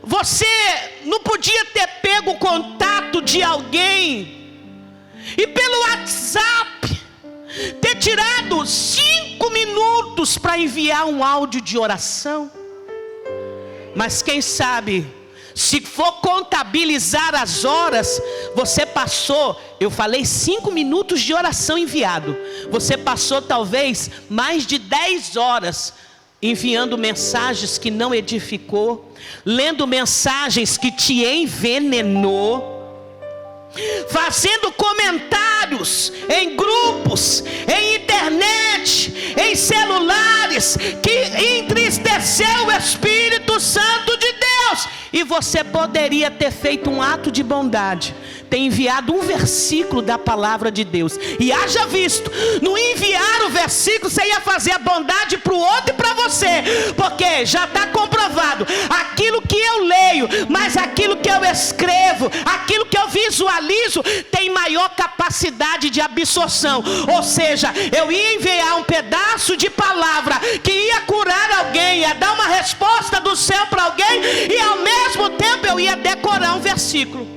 você não podia ter pego o contato de alguém e pelo WhatsApp ter tirado 5 minutos para enviar um áudio de oração? Mas quem sabe, se for contabilizar as horas, você passou, eu falei 5 minutos de oração enviado, você passou talvez mais de 10 horas enviando mensagens que não edificou, lendo mensagens que te envenenou, fazendo comentários em grupos, em internet, em celulares, que entristeceu o Espírito Santo de Deus. E você poderia ter feito um ato de bondade, ter enviado um versículo da palavra de Deus, e haja visto, no enviar o versículo você ia fazer a bondade para o outro e para você, porque já está comprovado, aquilo que eu leio, mas aquilo que eu escrevo, aquilo que eu visualizo, tem maior capacidade de absorção. Ou seja, eu ia enviar um pedaço de palavra que ia curar alguém, ia dar uma resposta do céu para alguém, e ao mesmo tempo eu ia decorar um versículo.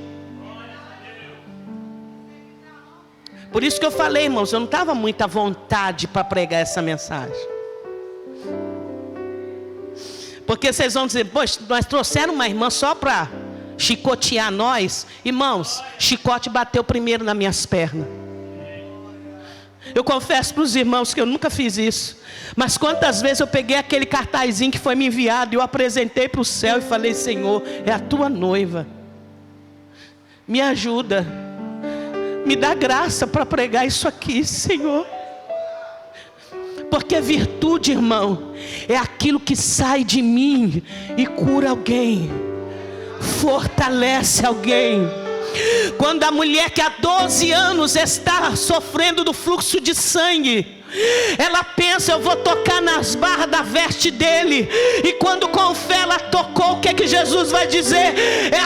Por isso que eu falei, irmãos, eu não estava muito à vontade para pregar essa mensagem. Porque vocês vão dizer: poxa, nós trouxeram uma irmã só para chicotear nós. Irmãos, chicote bateu primeiro nas minhas pernas. Eu confesso para os irmãos que eu nunca fiz isso. Mas quantas vezes eu peguei aquele cartazinho que foi me enviado e eu apresentei para o céu e falei: Senhor, é a tua noiva, me ajuda, me dá graça para pregar isso aqui, Senhor. Porque virtude, irmão, é aquilo que sai de mim e cura alguém, fortalece alguém. Quando a mulher que há 12 anos está sofrendo do fluxo de sangue, ela pensa: eu vou tocar nas barras da veste dele. E quando com fé ela tocou, o que é que Jesus vai dizer?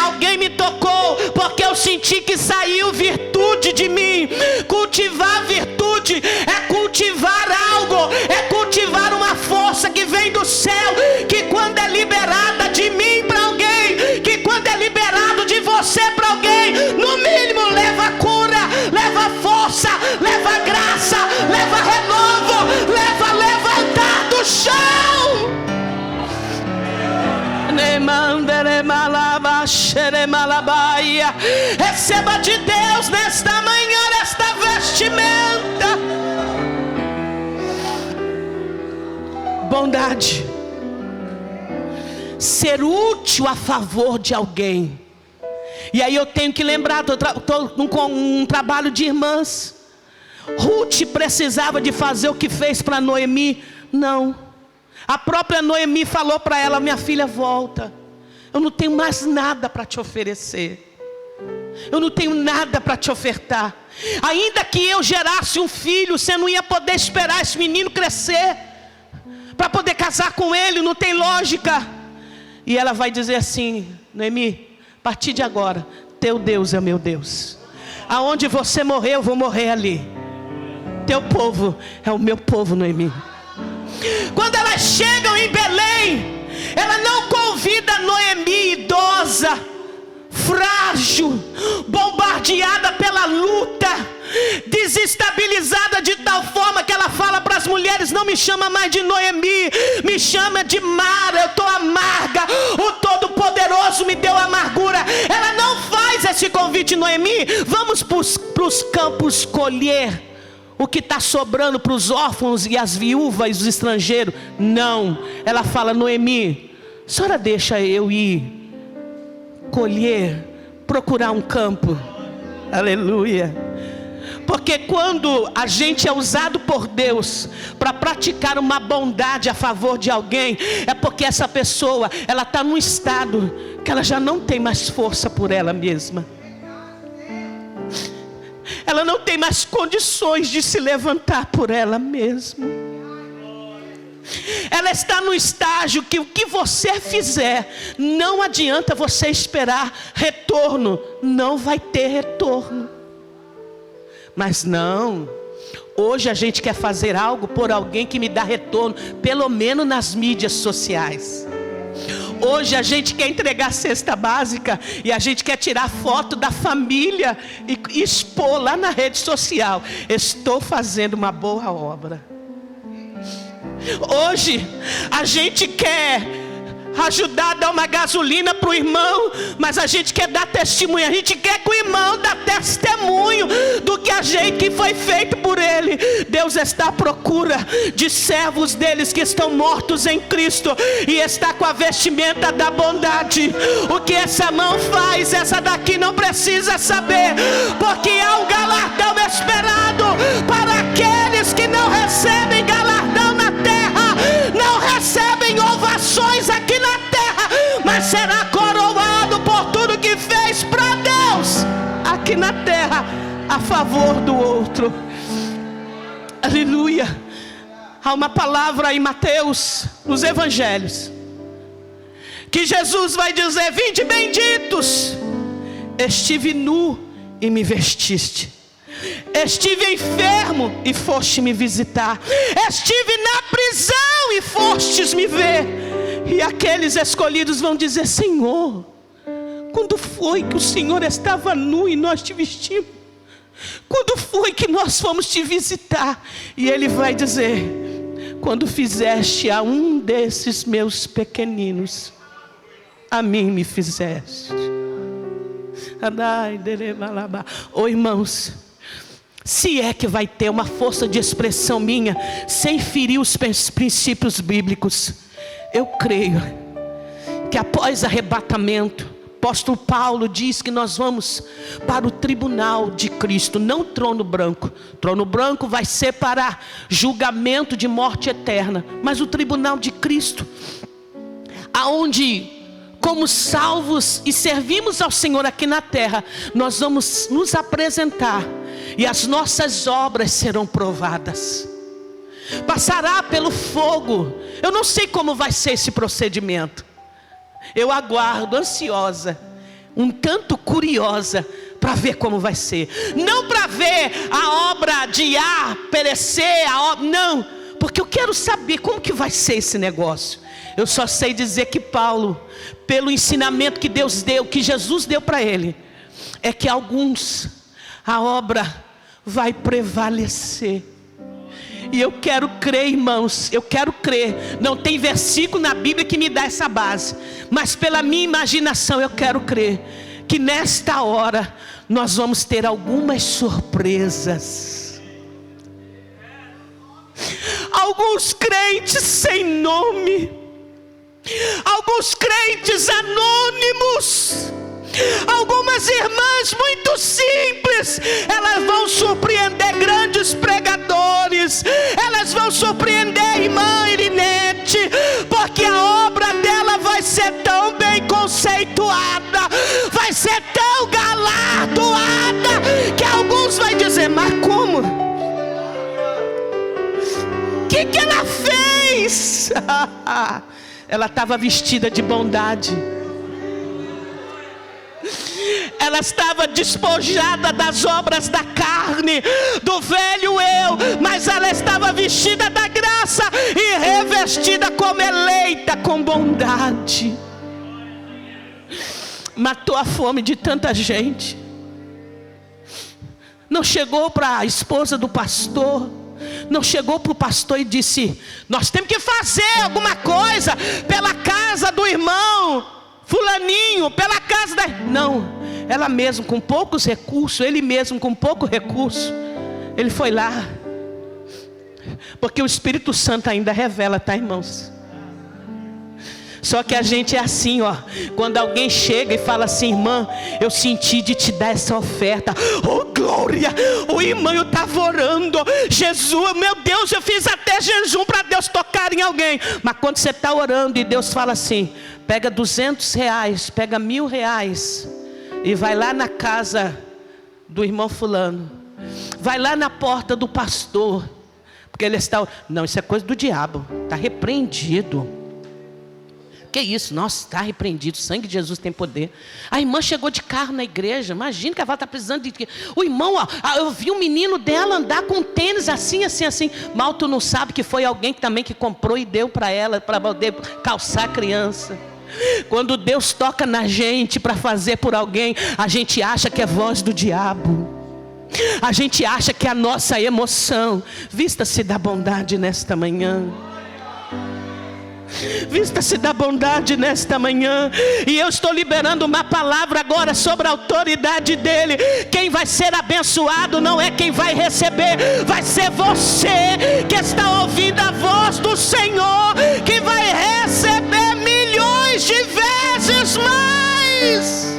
Alguém me tocou, porque eu senti que saiu virtude de mim. Cultivar virtude é cultivar algo, é cultivar uma força que vem do céu, que quando é liberada de mim para alguém, que quando é liberado de você para alguém, no mínimo leva cura, leva força, leva graça, leva renovo, leva levantar do chão. Receba de Deus nesta manhã esta vestimenta. bondade. Ser útil a favor de alguém. E aí eu tenho que lembrar, estou com um trabalho de irmãs. Ruth precisava de fazer o que fez para Noemi? Não. A própria Noemi falou para ela: minha filha, volta. Eu não tenho mais nada para te oferecer. Eu não tenho nada para te ofertar. Ainda que eu gerasse um filho, você não ia poder esperar esse menino crescer para poder casar com ele, não tem lógica. E ela vai dizer assim: Noemi, a partir de agora, teu Deus é meu Deus. Aonde você morrer, eu vou morrer ali. Teu povo é o meu povo, Noemi. Quando elas chegam em Belém, ela não convida Noemi, idosa, frágil, bombardeada pela luta, desestabilizada de tal forma que ela fala para as mulheres: não me chama mais de Noemi, me chama de Mara, eu estou amarga, o Todo-Poderoso me deu amargura. Ela não faz esse convite: Noemi, vamos para os campos colher o que está sobrando para os órfãos e as viúvas e os estrangeiros. Não, ela fala: Noemi, a senhora deixa eu ir colher, procurar um campo. Aleluia. Porque quando a gente é usado por Deus para praticar uma bondade a favor de alguém, é porque essa pessoa, ela está num estado que ela já não tem mais força por ela mesma. Ela não tem mais condições de se levantar por ela mesma. Ela está no estágio que o que você fizer, não adianta você esperar retorno. Não vai ter retorno. Mas não, hoje a gente quer fazer algo por alguém que me dá retorno, pelo menos nas mídias sociais. Hoje a gente quer entregar cesta básica e a gente quer tirar foto da família e expor lá na rede social: estou fazendo uma boa obra. Hoje a gente quer ajudar a dar uma gasolina para o irmão, mas a gente quer dar testemunho. A gente quer que o irmão dê testemunho do que foi feito por ele. Deus está à procura de servos deles que estão mortos em Cristo e está com a vestimenta da bondade. O que essa mão faz, essa daqui não precisa saber, porque há um galardão esperado para aqueles que não recebem galardão na terra, não recebem ovações aqui na terra, mas será coroado por tudo que fez para Deus aqui na terra a favor do outro. Aleluia. Há uma palavra em Mateus, nos evangelhos, que Jesus vai dizer: vinde benditos, estive nu e me vestiste, estive enfermo e foste me visitar, estive na prisão e fostes me ver. E aqueles escolhidos vão dizer: Senhor, quando foi que o Senhor estava nu e nós te vestimos? Quando foi que nós fomos te visitar? E Ele vai dizer: quando fizeste a um desses meus pequeninos, a mim me fizeste. Oh, irmãos, se é que vai ter uma força de expressão minha sem ferir os princípios bíblicos, eu creio que após arrebatamento, apóstolo Paulo diz que nós vamos para o tribunal de Cristo, não o trono branco. Trono branco vai ser para julgamento de morte eterna, mas o tribunal de Cristo, aonde, como salvos e servimos ao Senhor aqui na terra, nós vamos nos apresentar e as nossas obras serão provadas. Passará pelo fogo. Eu não sei como vai ser esse procedimento. Eu aguardo ansiosa, um tanto curiosa, para ver como vai ser. Não para ver a obra de A perecer, não, porque eu quero saber como que vai ser esse negócio. Eu só sei dizer que Paulo, pelo ensinamento que Deus deu, que Jesus deu para ele, é que alguns, a obra vai prevalecer. E eu quero crer, irmãos, eu quero crer. Não tem versículo na Bíblia que me dá essa base, mas pela minha imaginação eu quero crer que nesta hora nós vamos ter algumas surpresas. alguns crentes sem nome, alguns crentes anônimos, algumas irmãs muito simples, elas vão surpreender grandes pregadores, elas vão surpreender a irmã Irinete, porque a obra dela vai ser tão bem conceituada, vai ser tão galardoada, que alguns vão dizer: mas como? O que ela fez? Ela estava vestida de bondade, ela estava despojada das obras da carne, do velho eu, mas ela estava vestida da graça e revestida como eleita com bondade. Matou a fome de tanta gente. Não chegou para a esposa do pastor, não chegou para o pastor e disse: nós temos que fazer alguma coisa pela casa do irmão fulaninho, pela casa da... Não, ela mesma com poucos recursos, ele mesmo com pouco recurso, ele foi lá, porque o Espírito Santo ainda revela, tá, irmãos? Só que a gente é assim, ó. Quando alguém chega e fala assim: irmã, eu senti de te dar essa oferta. Oh glória, o irmão, eu estava orando, Jesus, meu Deus, eu fiz até jejum para Deus tocar em alguém. Mas quando você está orando e Deus fala assim: pega R$200, pega R$1.000 e vai lá na casa do irmão fulano, vai lá na porta do pastor, porque ele está... Não, isso é coisa do diabo, está repreendido. Que isso? Nossa, está repreendido, o sangue de Jesus tem poder. A irmã chegou de carro na igreja, imagina que ela está precisando de... O irmão, ó, eu vi um menino dela andar com tênis assim, assim, assim. Mal tu não sabe que foi alguém que comprou e deu para ela, para poder calçar a criança. Quando Deus toca na gente para fazer por alguém, a gente acha que é voz do diabo, a gente acha que é a nossa emoção. Vista-se da bondade nesta manhã, vista-se da bondade nesta manhã. E eu estou liberando uma palavra agora sobre a autoridade dele. Quem vai ser abençoado não é quem vai receber, vai ser você que está ouvindo a voz do Senhor, que vai receber milhões de vezes mais.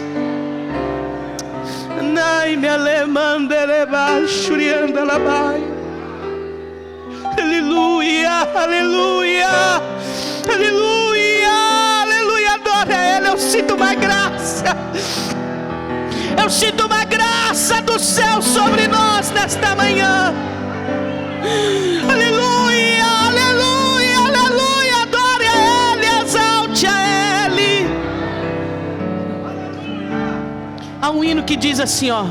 Aleluia, aleluia, aleluia, aleluia. Adora a Ele. Eu sinto uma graça, eu sinto uma graça do céu sobre nós nesta manhã. Aleluia, aleluia, aleluia. Adore a Ele, exalte a Ele. Há um hino que diz assim, ó: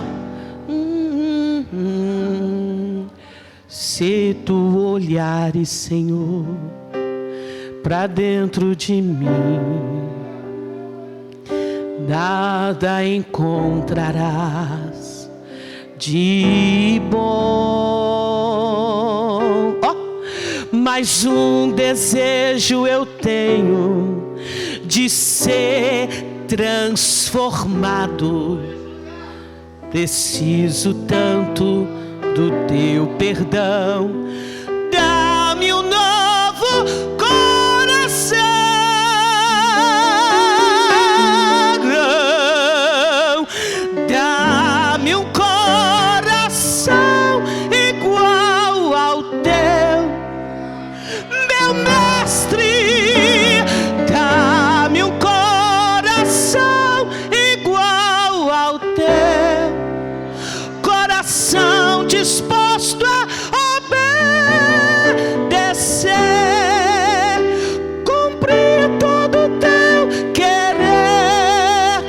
se tu olhares, Senhor, para dentro de mim, nada encontrarás de bom. Oh, mas um desejo eu tenho de ser transformado. Preciso tanto do teu perdão. Dá-me um novo coração, dá-me um coração igual ao teu, meu mestre. Dá-me um coração igual ao teu, coração disposto a obedecer, cumprir todo o teu querer.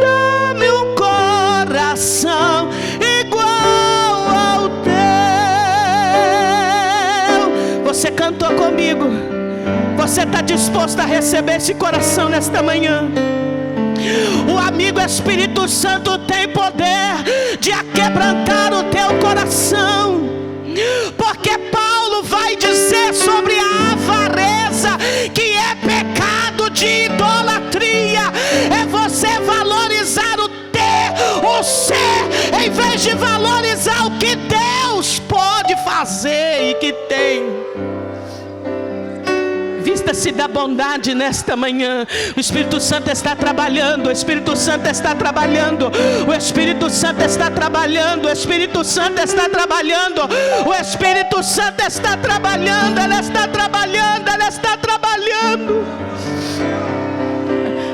Dá-me um coração igual ao teu. Você cantou comigo? Você está disposto a receber esse coração nesta manhã? O amigo Espírito Santo tem poder de aquebrantar o teu coração, porque Paulo vai dizer sobre a avareza que é pecado de idolatria. É você valorizar o ter, o ser, em vez de valorizar o que Deus pode fazer. fazer e que tem. Vista-se da bondade nesta manhã. O Espírito Santo está trabalhando. O Espírito Santo está trabalhando. O Espírito Santo está trabalhando. O Espírito Santo está trabalhando. O Espírito Santo está trabalhando. Ela está trabalhando. Ela está trabalhando.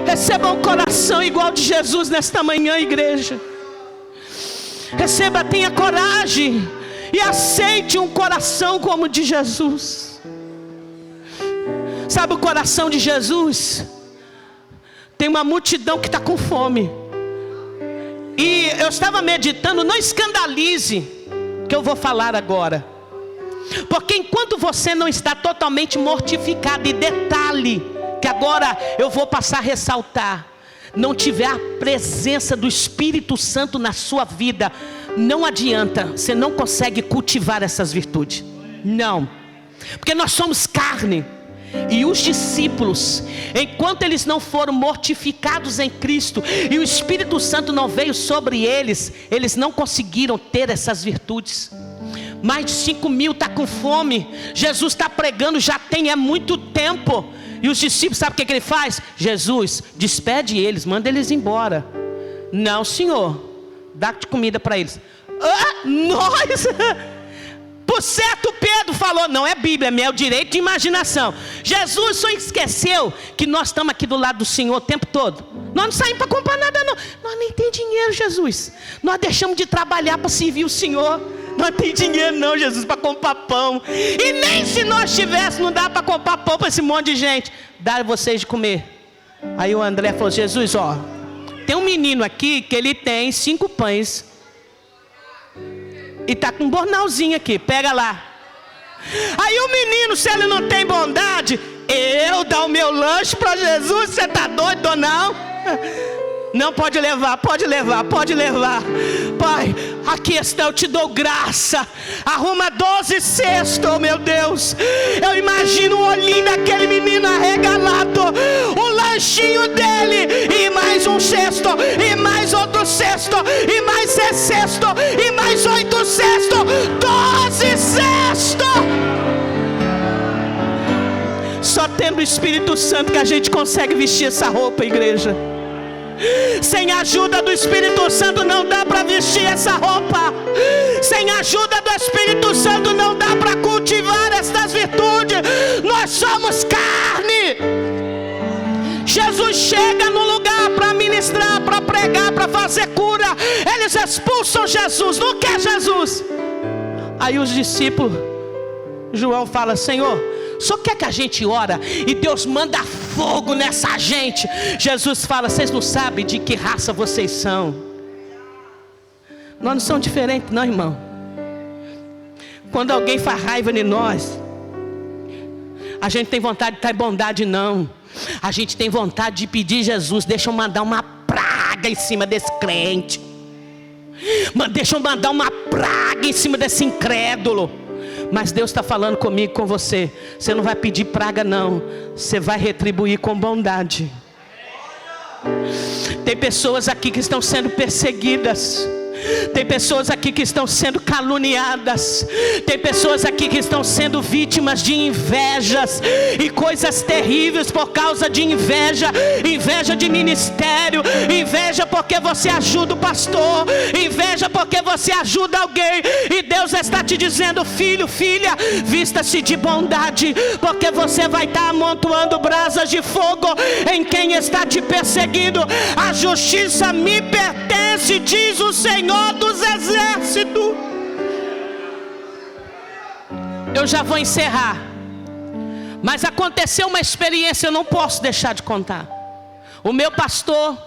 Receba um coração igual de Jesus nesta manhã, igreja. Receba, tenha coragem e aceite um coração como o de Jesus. Sabe o coração de Jesus? Tem uma multidão que está com fome. E eu estava meditando, não escandalize que eu vou falar agora. Porque enquanto você não está totalmente mortificado, e detalhe, que agora eu vou passar a ressaltar, não tiver a presença do Espírito Santo na sua vida, não adianta, você não consegue cultivar essas virtudes. Não, porque nós somos carne. E os discípulos, enquanto eles não foram mortificados em Cristo, e o Espírito Santo não veio sobre eles, eles não conseguiram ter essas virtudes. Mais de 5.000 está com fome. Jesus está pregando, já tem muito tempo. E os discípulos, sabe o que ele faz? Jesus, despede eles, manda eles embora. Não, Senhor, dá comida para eles. Nós... Por certo, Pedro falou, não é Bíblia, é meu direito de imaginação. Jesus só esqueceu que nós estamos aqui do lado do Senhor o tempo todo. Nós não saímos para comprar nada não. Nós nem temos dinheiro, Jesus. Nós deixamos de trabalhar para servir o Senhor. Nós não temos dinheiro não, Jesus, para comprar pão. E nem se nós tivéssemos, não dá para comprar pão para esse monte de gente. Dá vocês de comer. Aí o André falou, Jesus, ó, tem um menino aqui que ele tem 5 pães. E está com um bornalzinho aqui, pega lá. Aí o menino, se ele não tem bondade, eu dar o meu lanche para Jesus, você está doido ou não? Não, pode levar, pode levar, pode levar. Pai, aqui está, eu te dou graça. Arruma 12 cestos, oh meu Deus. Eu imagino o olhinho daquele menino arregalado, o lanchinho dele, e mais um cesto, e mais outro cesto, e mais 6 cestos, e mais 8 cestos, 12 cestos. Só tendo o Espírito Santo que a gente consegue vestir essa roupa, igreja. Sem a ajuda do Espírito Santo não dá para vestir essa roupa. Sem a ajuda do Espírito Santo não dá para cultivar estas virtudes. Nós somos carne. Jesus chega no lugar para ministrar, para pregar, para fazer cura. Eles expulsam Jesus, não quer Jesus. Aí os discípulos, João fala, Senhor, só quer que a gente ora e Deus manda fogo nessa gente. Jesus fala, vocês não sabem de que raça vocês são. Nós não somos diferentes não, irmão. Quando alguém faz raiva de nós, a gente tem vontade de estar em bondade não. A gente tem vontade de pedir, Jesus, deixa eu mandar uma praga em cima desse crente. Deixa eu mandar uma praga em cima desse incrédulo. Mas Deus está falando comigo, com você. Você não vai pedir praga não. Você vai retribuir com bondade. Tem pessoas aqui que estão sendo perseguidas. Tem pessoas aqui que estão sendo caluniadas. Tem pessoas aqui que estão sendo vítimas de invejas e coisas terríveis por causa de inveja. Inveja de ministério, inveja porque você ajuda o pastor, inveja porque você ajuda alguém. E Deus está te dizendo, filho, filha, vista-se de bondade, porque você vai estar amontoando brasas de fogo em quem está te perseguindo. A justiça me pertence, diz o Senhor dos exércitos. Eu já vou encerrar, mas aconteceu uma experiência, eu não posso deixar de contar. O meu pastor,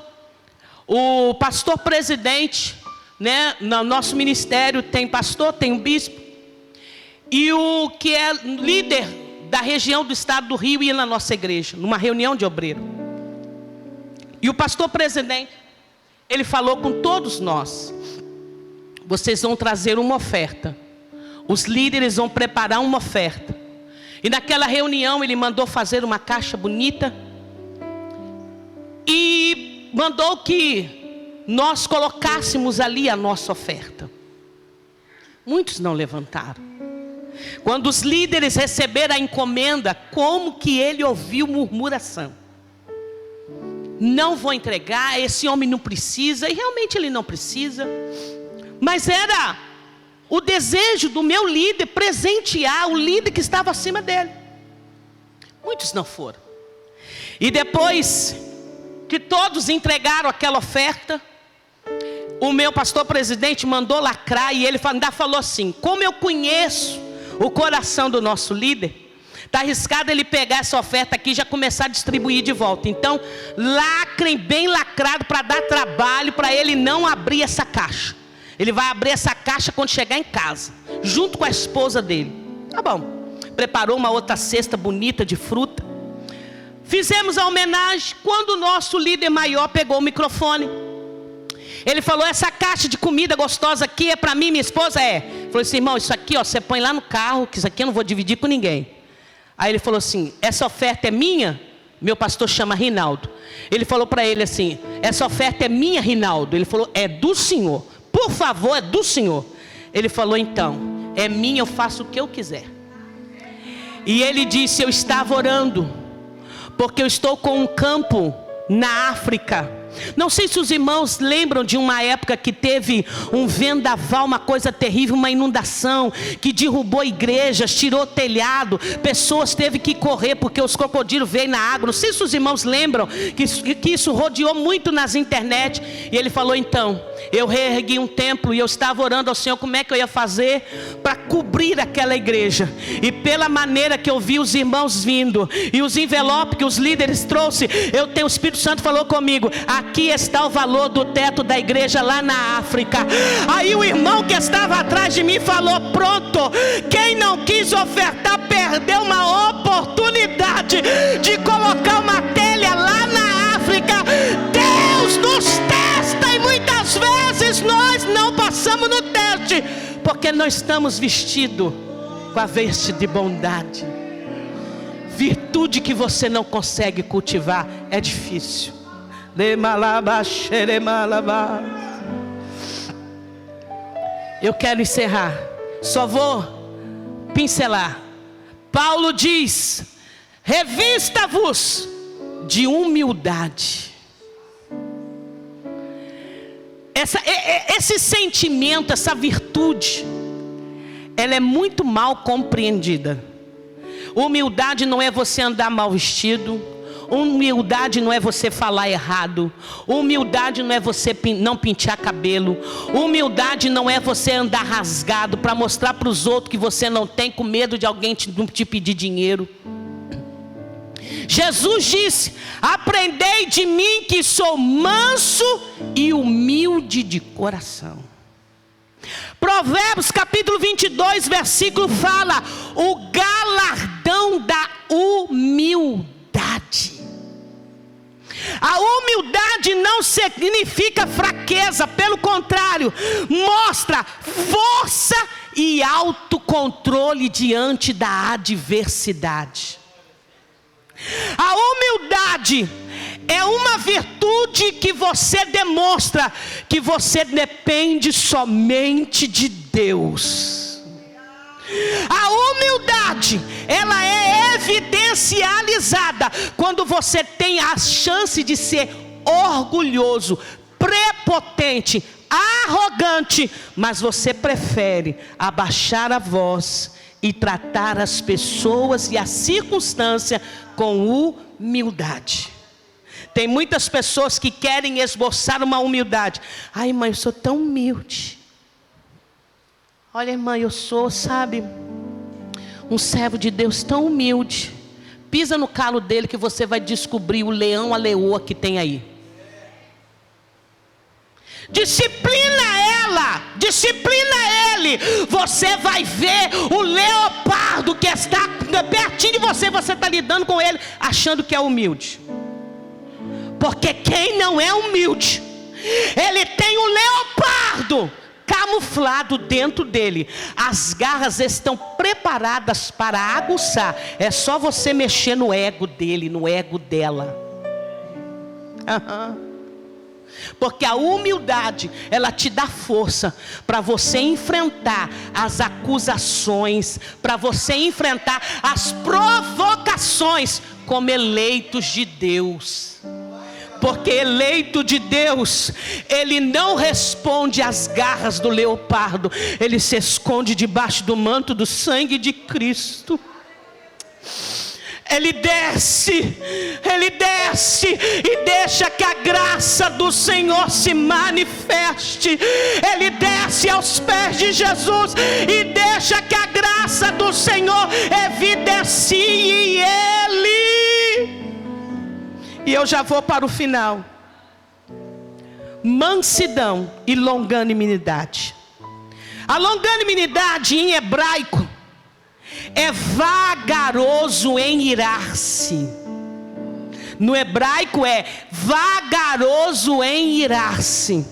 o pastor presidente, né, no nosso ministério tem pastor, tem um bispo, e o que é líder da região do estado do Rio ia na nossa igreja, numa reunião de obreiro. E o pastor presidente, ele falou com todos nós, vocês vão trazer uma oferta. Os líderes vão preparar uma oferta. E naquela reunião ele mandou fazer uma caixa bonita. E mandou que nós colocássemos ali a nossa oferta. Muitos não levantaram. Quando os líderes receberam a encomenda, como que ele ouviu murmuração? Não vou entregar, esse homem não precisa, e realmente ele não precisa. Mas era o desejo do meu líder presentear o líder que estava acima dele. Muitos não foram. E depois que todos entregaram aquela oferta, o meu pastor presidente mandou lacrar, e ele ainda falou assim: como eu conheço o coração do nosso líder, está arriscado ele pegar essa oferta aqui e já começar a distribuir de volta. Então lacrem bem lacrado, para dar trabalho, para ele não abrir essa caixa. Ele vai abrir essa caixa quando chegar em casa, junto com a esposa dele. Tá bom. Preparou uma outra cesta bonita de fruta. Fizemos a homenagem. Quando o nosso líder maior pegou o microfone, ele falou: essa caixa de comida gostosa aqui é para mim e minha esposa? É. Falou assim: irmão, isso aqui ó, você põe lá no carro, que isso aqui eu não vou dividir com ninguém. Aí ele falou assim: essa oferta é minha? Meu pastor chama Rinaldo. Ele falou para ele assim: essa oferta é minha, Rinaldo? Ele falou: é do senhor. Por favor, é do senhor. Ele falou: então, é minha, eu faço o que eu quiser. E ele disse: eu estava orando, porque eu estou com um campo na África. Não sei se os irmãos lembram de uma época que teve um vendaval, uma coisa terrível, uma inundação, que derrubou igrejas, tirou o telhado, pessoas teve que correr porque os crocodilos veio na água. Não sei se os irmãos lembram que isso rodeou muito nas internet. E ele falou: então, eu reergui um templo e eu estava orando ao Senhor como é que eu ia fazer para cobrir aquela igreja. E pela maneira que eu vi os irmãos vindo e os envelopes que os líderes trouxeram, o Espírito Santo falou comigo: aqui está o valor do teto da igreja lá na África. Aí o irmão que estava atrás de mim falou: pronto, quem não quis ofertar perdeu uma oportunidade de colocar uma telha lá na África. Deus nos testa e muitas vezes nós não passamos no teste, porque nós estamos vestidos com a veste de bondade. Virtude que você não consegue cultivar é difícil. Eu quero encerrar, só vou pincelar. Paulo diz: revista-vos de humildade. Esse sentimento, essa virtude, ela é muito mal compreendida. Humildade não é você andar mal vestido. Humildade não é você falar errado. Humildade não é você não pentear cabelo. Humildade não é você andar rasgado para mostrar para os outros que você não tem, com medo de alguém te pedir dinheiro. Jesus disse: aprendei de mim que sou manso e humilde de coração. Provérbios capítulo 22 versículo fala: o galardão da humildade. A humildade não significa fraqueza, pelo contrário, mostra força e autocontrole diante da adversidade. A humildade é uma virtude que você demonstra que você depende somente de Deus. A humildade, ela é evidencializada quando você tem a chance de ser orgulhoso, prepotente, arrogante, mas você prefere abaixar a voz e tratar as pessoas e a circunstância com humildade. Tem muitas pessoas que querem esboçar uma humildade. Ai, mãe, eu sou tão humilde. Olha, irmã, eu sou, sabe, um servo de Deus tão humilde. Pisa no calo dele que você vai descobrir o leão, a leoa que tem aí. Disciplina ela, disciplina ele. Você vai ver o leopardo que está pertinho de você. Você está lidando com ele achando que é humilde. Porque quem não é humilde, ele tem um leopardo camuflado dentro dele. As garras estão preparadas para aguçar. É só você mexer no ego dele, no ego dela. Porque a humildade, ela te dá força para você enfrentar as acusações, para você enfrentar as provocações como eleitos de Deus. Porque eleito de Deus, ele não responde às garras do leopardo, ele se esconde debaixo do manto do sangue de Cristo. Ele desce e deixa que a graça do Senhor se manifeste. Ele desce aos pés de Jesus e deixa que a graça do Senhor evidencie ele. E eu já vou para o final. Mansidão e longanimidade. A longanimidade em hebraico é vagaroso em irar-se. No hebraico é vagaroso em irar-se.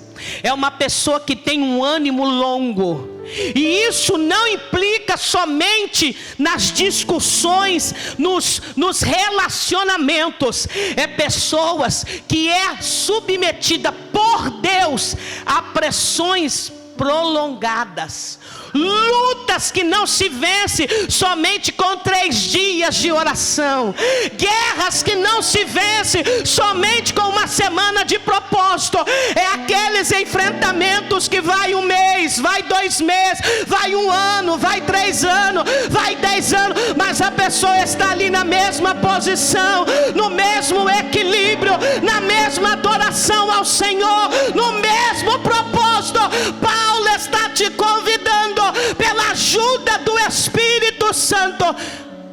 É uma pessoa que tem um ânimo longo. E isso não implica somente nas discussões, nos relacionamentos. É pessoas que é submetida por Deus a pressões prolongadas, lutas que não se vence somente com 3 dias de oração, guerras que não se vence somente com uma semana de propósito. É aqueles enfrentamentos que vai 1 mês, vai 2 meses, vai 1 ano, vai 3 anos, vai 10 anos, mas a pessoa está ali na mesma posição, no mesmo equilíbrio, na mesma adoração ao Senhor, no mesmo propósito. Paulo está te convidando, pela ajuda do Espírito Santo,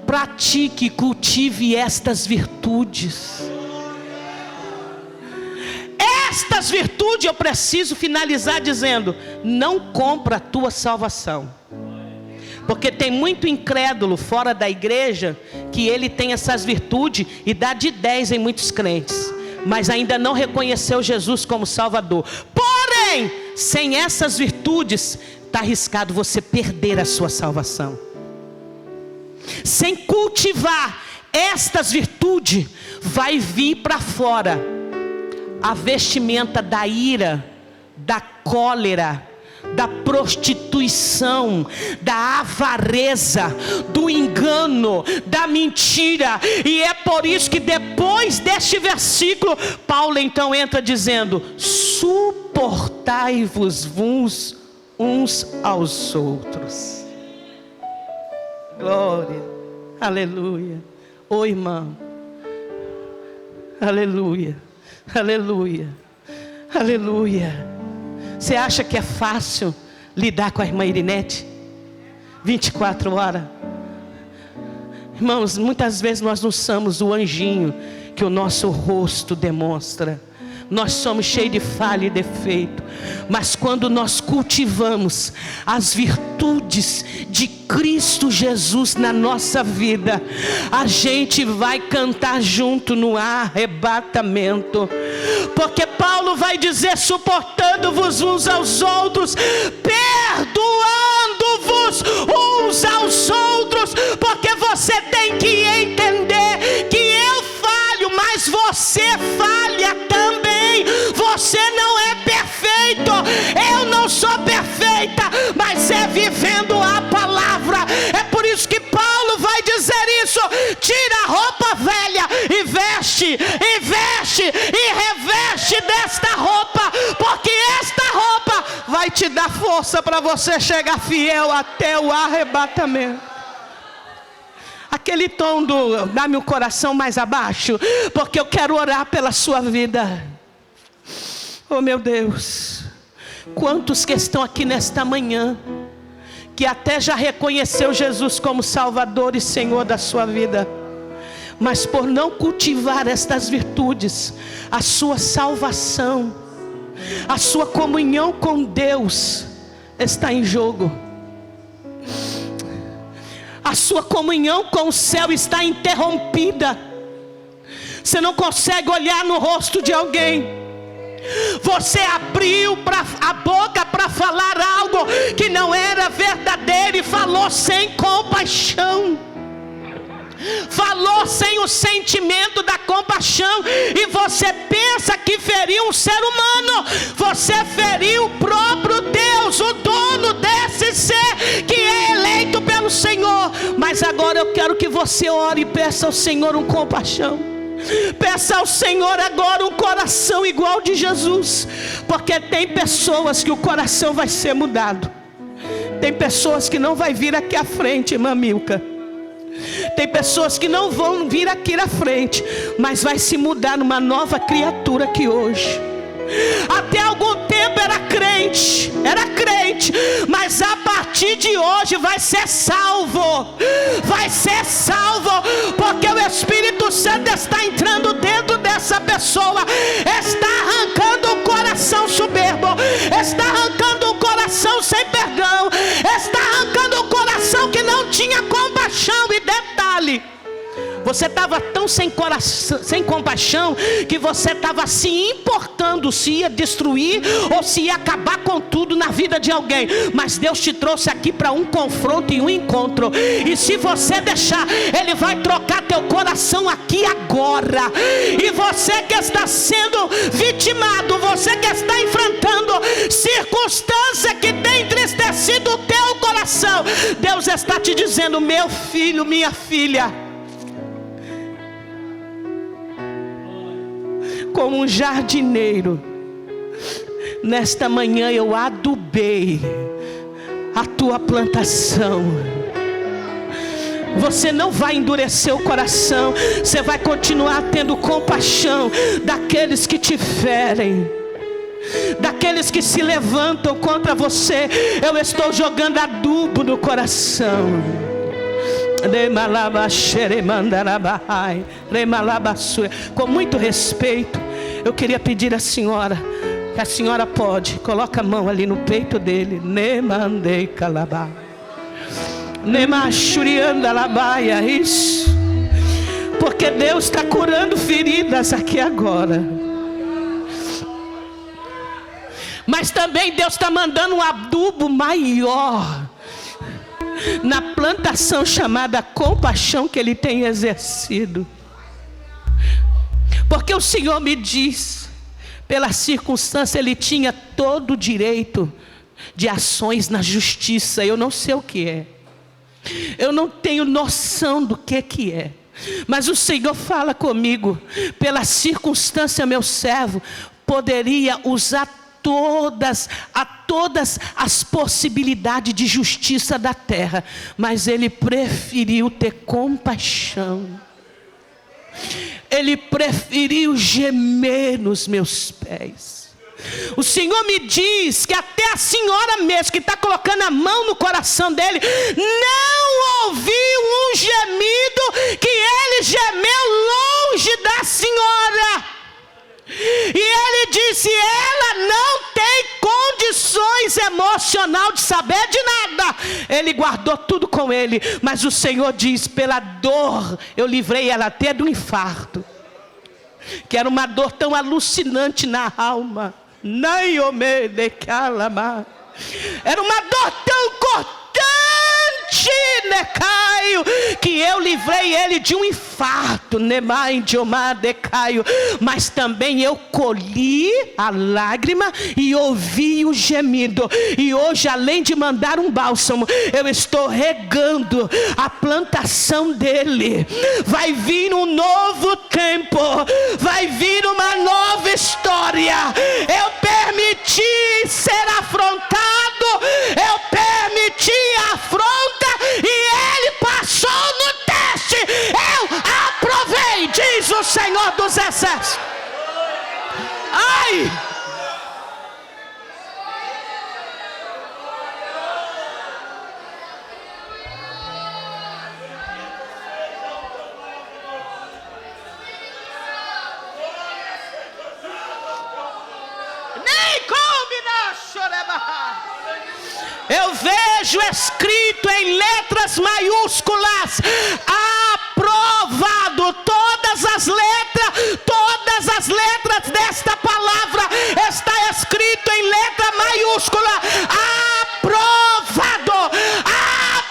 pratique e cultive estas virtudes. Estas virtudes, eu preciso finalizar dizendo: não compra a tua salvação. Porque tem muito incrédulo fora da igreja que ele tem essas virtudes e dá de 10 em muitos crentes, mas ainda não reconheceu Jesus como Salvador. Porém, sem essas virtudes, está arriscado você perder a sua salvação. Sem cultivar estas virtudes, vai vir para fora a vestimenta da ira, da cólera, da prostituição, da avareza, do engano, da mentira. E é por isso que depois deste versículo, Paulo então entra dizendo: suportai-vos uns aos outros. Glória, aleluia. Ô irmão, aleluia, aleluia, aleluia. Você acha que é fácil lidar com a irmã Irinete? 24 horas. Irmãos, muitas vezes nós não somos o anjinho que o nosso rosto demonstra. Nós somos cheios de falha e defeito. Mas quando nós cultivamos as virtudes de Cristo Jesus na nossa vida, a gente vai cantar junto no arrebatamento. Porque Paulo vai dizer: suportando-vos uns aos outros, perdoando-vos uns aos outros. Porque você tem que entender que eu falho, mas você falha também. Você não é perfeito, eu não sou perfeita, mas é vivendo a palavra. É por isso que Paulo vai dizer isso: tira a roupa velha e veste, e reveste desta roupa, porque esta roupa vai te dar força para você chegar fiel até o arrebatamento. Aquele tom do dá-me o coração mais abaixo, porque eu quero orar pela sua vida. Oh meu Deus, quantos que estão aqui nesta manhã, que até já reconheceu Jesus como Salvador e Senhor da sua vida, mas por não cultivar estas virtudes, a sua salvação, a sua comunhão com Deus está em jogo. A sua comunhão com o céu está interrompida. Você não consegue olhar no rosto de alguém. Você abriu a boca para falar algo que não era verdadeiro e falou sem compaixão. falou sem o sentimento da compaixão, e você pensa que feriu um ser humano. Você feriu o próprio Deus, o dono desse ser que é eleito pelo Senhor. Mas agora eu quero que você ore e peça ao Senhor um compaixão. Peça ao Senhor agora um coração igual de Jesus, porque tem pessoas que o coração vai ser mudado. Tem pessoas que não vai vir aqui à frente, irmã Milka. Tem pessoas que não vão vir aqui na frente, mas vai se mudar numa nova criatura aqui hoje. Até algum tempo era crente, mas a partir de hoje vai ser salvo. Vai ser salvo, porque o Espírito Santo está entrando dentro dessa pessoa, está arrancando um coração soberbo, está arrancando um coração sem perdão, está arrancando um coração que não tinha compaixão. E detalhe, você estava tão sem compaixão, que você estava se importando se ia destruir ou se ia acabar com tudo na vida de alguém. Mas Deus te trouxe aqui para um confronto e um encontro. E se você deixar, Ele vai trocar teu coração aqui agora. E você que está sendo vitimado, você que está enfrentando circunstância que tem entristecido o teu coração, Deus está te dizendo: meu filho, minha filha, como um jardineiro, nesta manhã eu adubei a tua plantação. Você não vai endurecer o coração, você vai continuar tendo compaixão daqueles que te ferem, daqueles que se levantam contra você. Eu estou jogando adubo no coração. Com muito respeito, eu queria pedir à senhora, que a senhora pode, coloca a mão ali no peito dele. Isso, porque Deus está curando feridas aqui agora. Mas também Deus está mandando um adubo maior na plantação chamada compaixão que Ele tem exercido. Porque o Senhor me diz, pela circunstância, Ele tinha todo o direito de ações na justiça. Eu não sei o que é, eu não tenho noção do que é, mas o Senhor fala comigo: pela circunstância, meu servo poderia usar todas as possibilidades de justiça da terra, mas Ele preferiu ter compaixão. Ele preferiu gemer nos meus pés. O Senhor me diz que até a senhora mesmo, que está colocando a mão no coração dele, não ouviu um gemido que ele gemeu longe da senhora. E Ele disse: ela não tem condições emocional de saber de nada. Ele guardou tudo com Ele. Mas o Senhor diz: pela dor eu livrei ela até do infarto, que era uma dor tão alucinante na alma. Era uma dor tão cortante, que eu livrei ele de um infarto. Mas também eu colhi a lágrima e ouvi o gemido. E hoje, além de mandar um bálsamo, eu estou regando a plantação dele. Vai vir um novo tempo, vai vir uma nova história. Eu permiti ser afrontado, eu permiti a afronta, e ele passou no teste. Eu aprovei, diz o Senhor dos Exércitos. Ai! Nem combina, choreba. Eu vejo escrito em letras maiúsculas: aprovado. Todas as letras desta palavra está escrito em letra maiúscula: aprovado,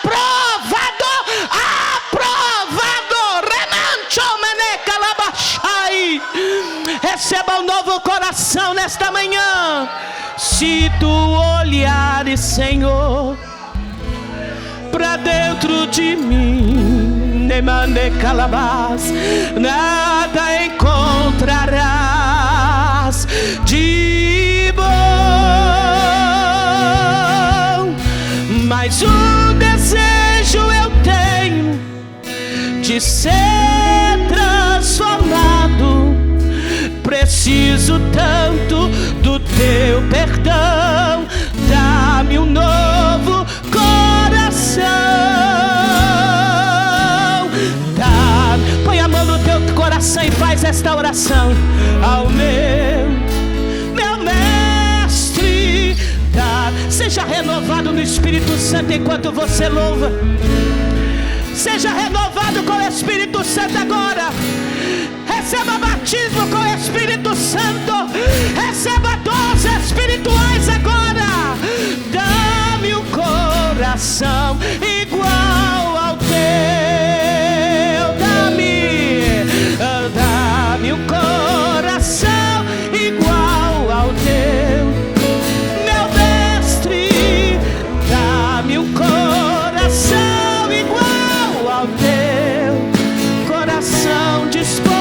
aprovado, aprovado. um novo coração nesta manhã. Se tu olhares, Senhor, para dentro de mim, ne mande calabás, nada encontrarás de bom, mas um desejo eu tenho de ser transformado. Preciso tanto do teu perdão, dá-me um novo coração. Põe a mão no teu coração e faz esta oração. Ao meu mestre, seja renovado no Espírito Santo enquanto você louva. Seja renovado com o Espírito Santo agora. Receba batismo com o Espírito Santo. Receba dons espirituais agora. Dá-me um coração igual ao teu. Dá-me um coração igual ao teu. Meu mestre, dá-me um coração igual ao teu. Coração disposto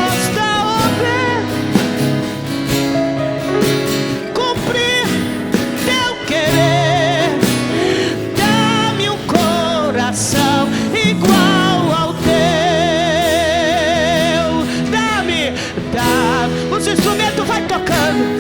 igual ao teu. Dá-me. Os instrumentos vai tocando.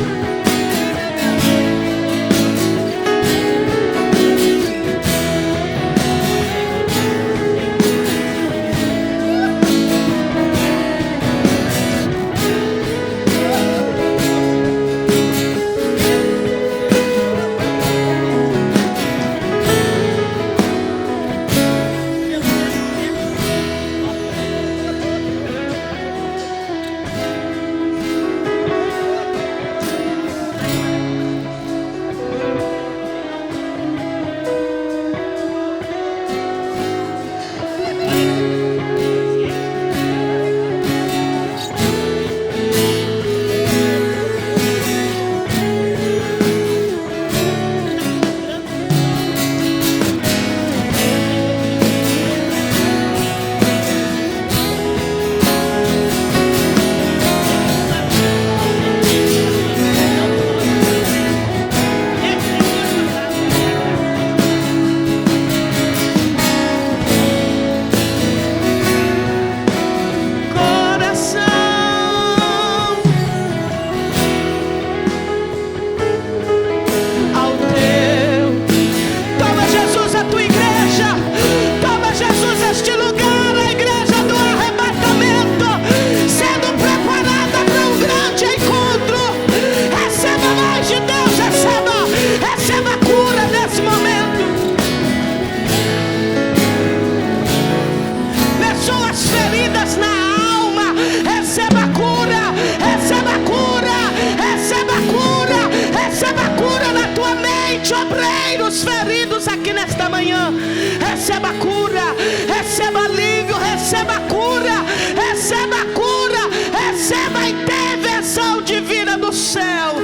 Obreiros feridos aqui nesta manhã, receba cura, receba alívio, receba cura, receba cura, receba a intervenção divina do céu.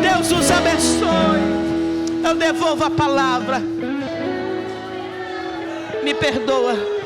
Deus os abençoe. Eu devolvo a palavra. Me perdoa.